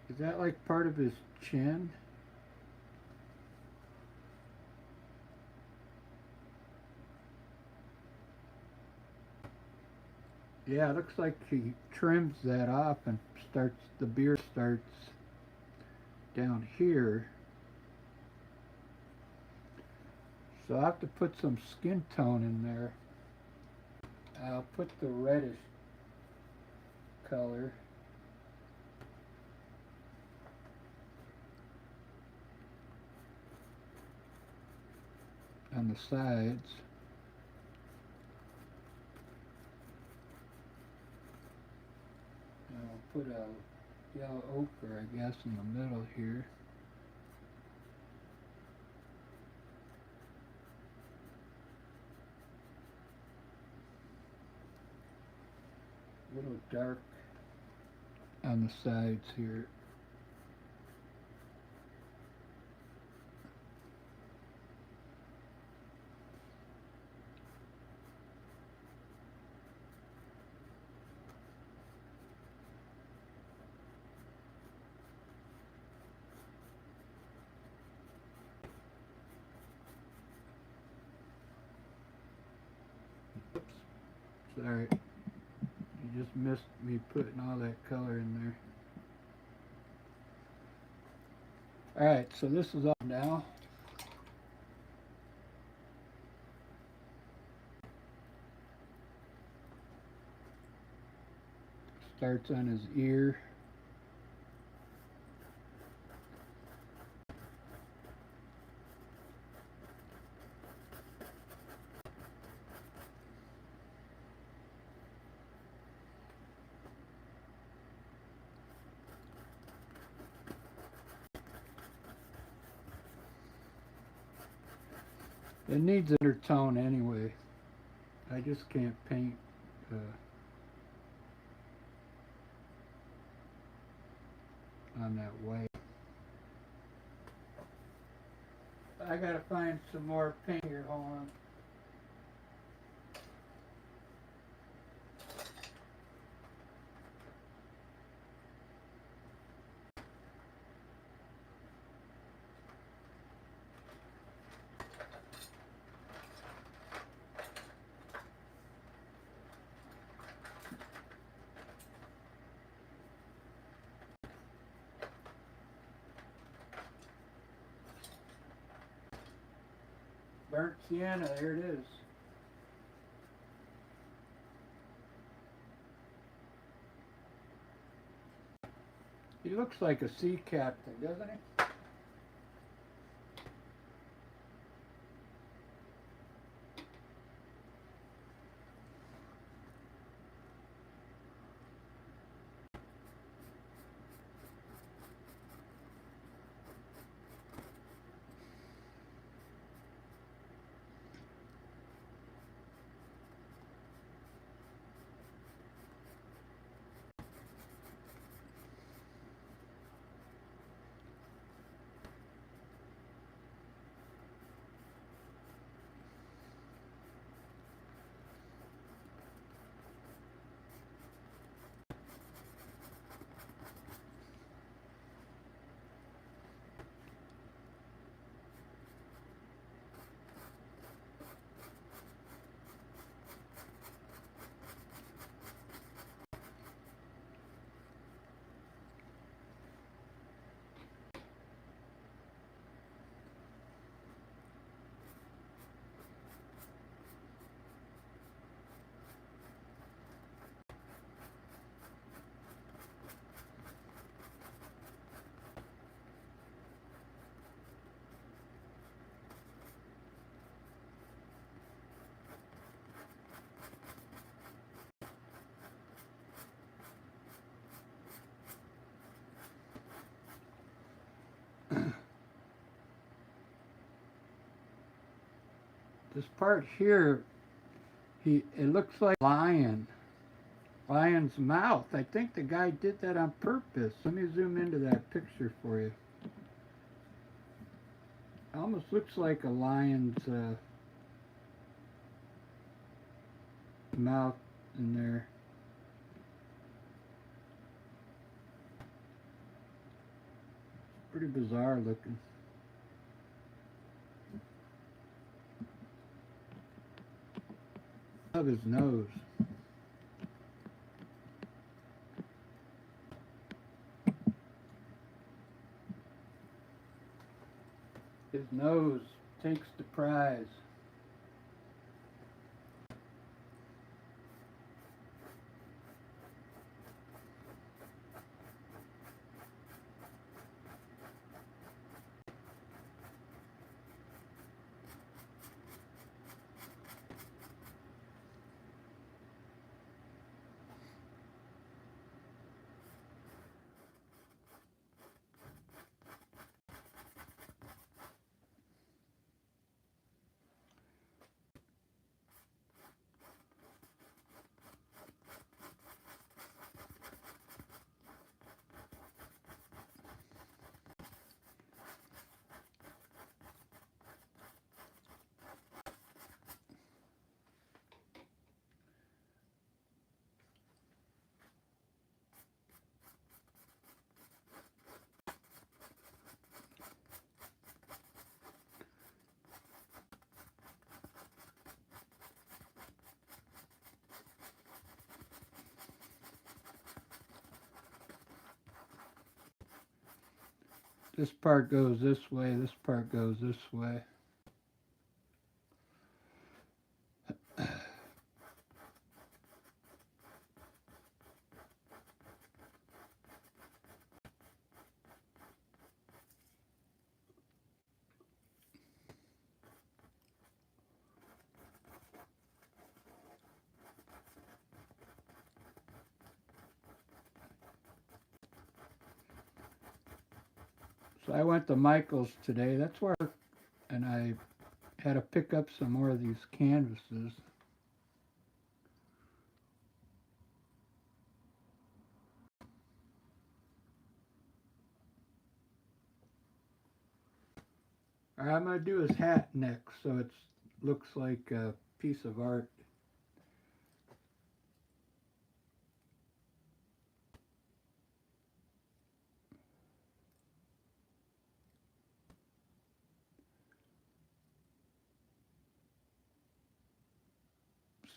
Is that like part of his chin? Yeah, it looks like he trims that off and the beard starts down here. So I'll have to put some skin tone in there. I'll put the reddish color. on the sides. And I'll put a yellow ochre, I guess, in the middle here. A little dark on the sides here. Oops, sorry. You just missed me putting all that color in there. Alright, so this is all now. Starts on his ear. It needs undertone anyway. I just can't paint on that white. I gotta find some more paint here, hold on. Burnt sienna, there it is. He looks like a sea captain, doesn't he? This part here, it looks like a lion. Lion's mouth. I think the guy did that on purpose. Let me zoom into that picture for you. It almost looks like a lion's mouth in there. It's pretty bizarre looking. Of his nose. His nose takes the prize. This part goes this way, this part goes this way. So I went to Michael's today. That's where, and I had to pick up some more of these canvases. All right, I'm gonna do his hat next, so it looks like a piece of art.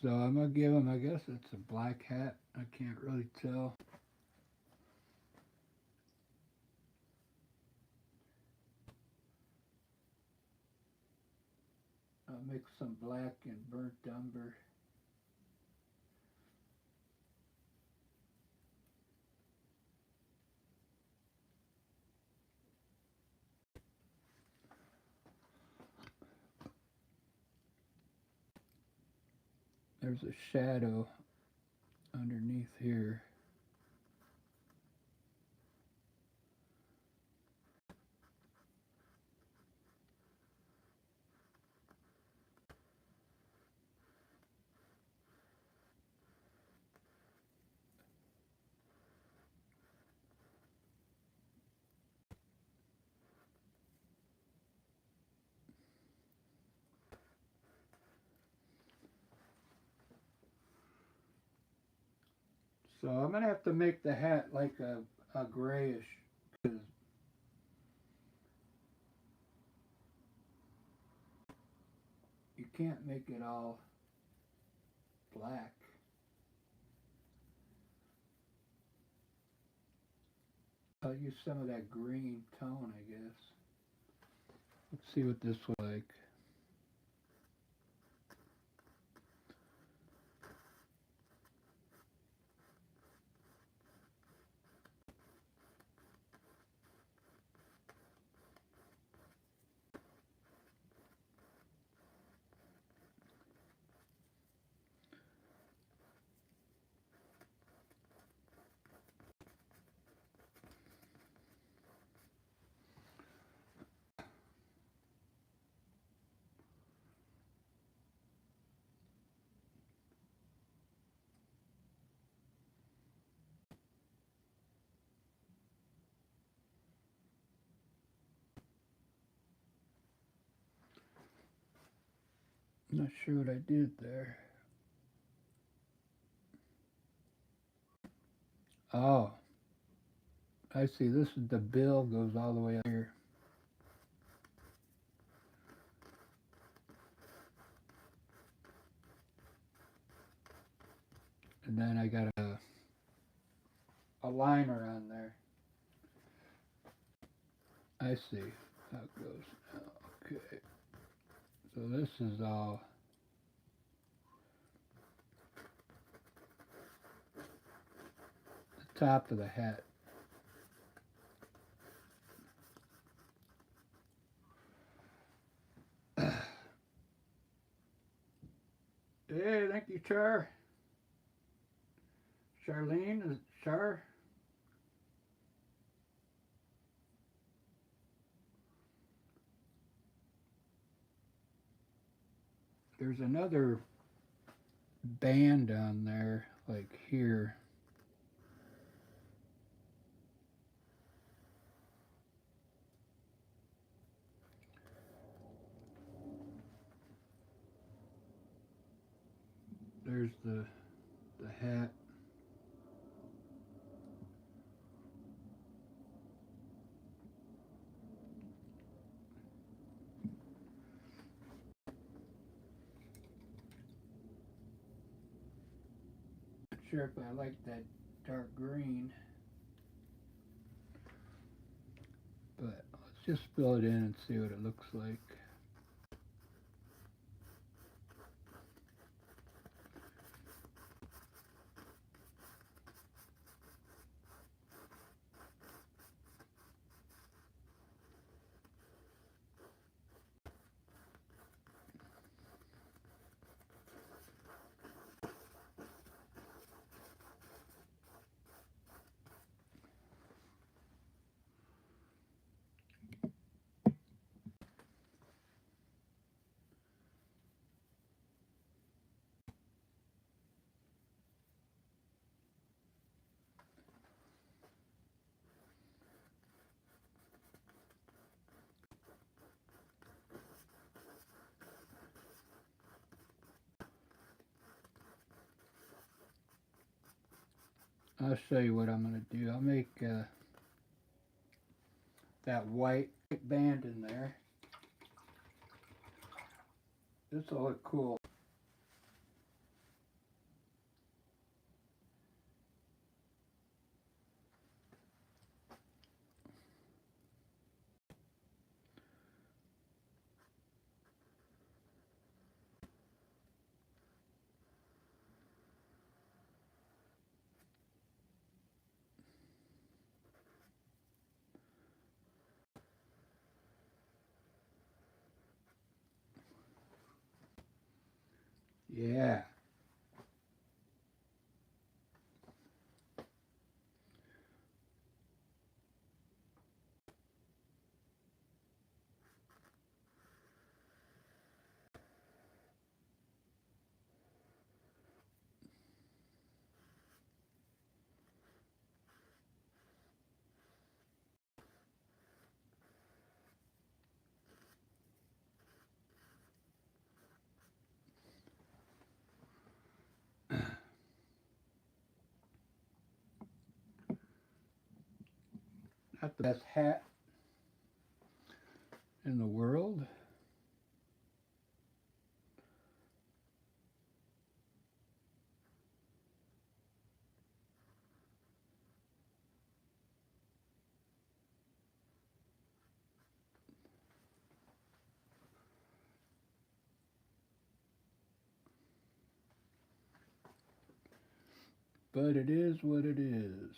So I'm gonna give him, I guess it's a black hat. I can't really tell. I'll mix some black and burnt umber. There's a shadow underneath here. So I'm gonna have to make the hat like a grayish, because you can't make it all black. I'll use some of that green tone, I guess. Let's see what this looks like. Not sure what I did there. Oh, I see. This is the bill goes all the way up here. And then I got a liner on there. I see how it goes now. Okay. So this is all the top of the hat. Hey, thank you, Charlene, is it Char? There's another band on there, like here. There's the hat. Not sure if I like that dark green, but just fill it in and see what it looks like. I'll show you what I'm going to do. I'll make that white band in there. This will look cool. Yeah. Not the best hat in the world. But it is what it is.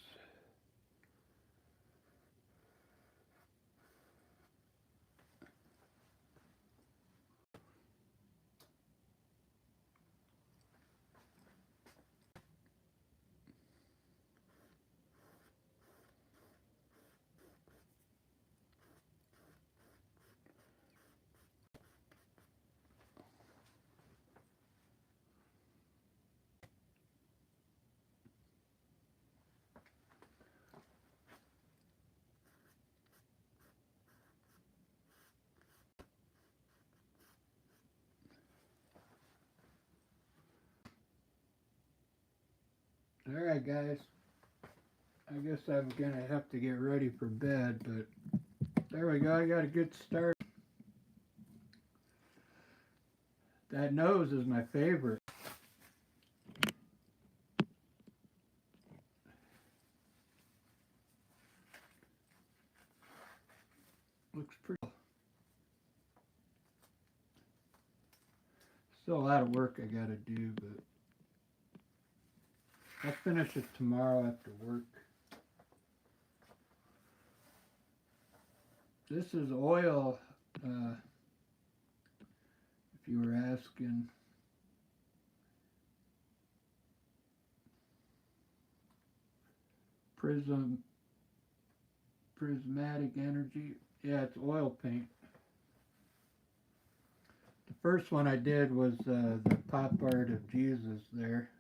Alright guys, I guess I'm gonna have to get ready for bed, but there we go, I got a good start. That nose is my favorite. Looks pretty. Still a lot of work I gotta do, but I'll finish it tomorrow after work. This is oil, if you were asking. Prismatic energy. Yeah, it's oil paint. The first one I did was the pop art of Jesus there.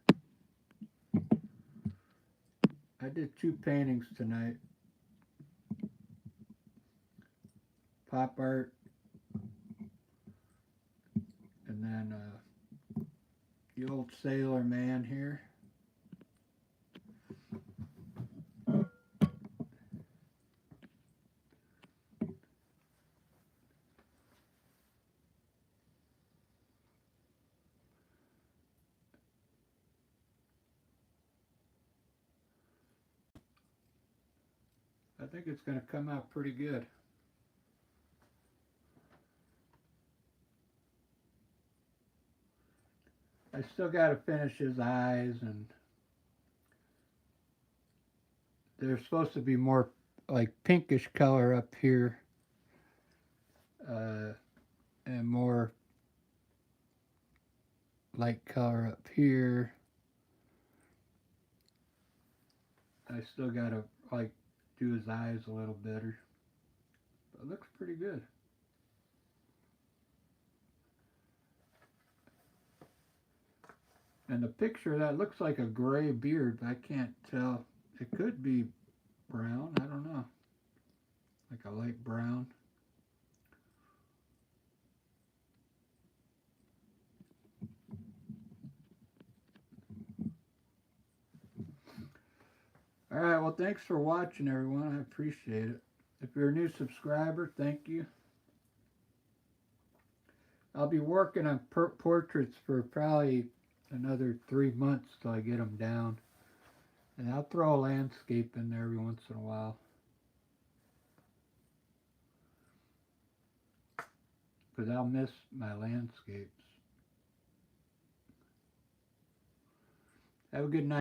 I did 2 paintings tonight. Pop art, and then the old sailor man here. I think it's going to come out pretty good. I still got to finish his eyes, and they're supposed to be more like pinkish color up here, uh, and more light color up here. I still got to like do his eyes a little better. But it looks pretty good. And the picture, that looks like a gray beard, but I can't tell. It could be brown. I don't know. Like a light brown. Alright, well, thanks for watching, everyone. I appreciate it. If you're a new subscriber, thank you. I'll be working on portraits for probably another 3 months till I get them down. And I'll throw a landscape in there every once in a while. Because I'll miss my landscapes. Have a good night.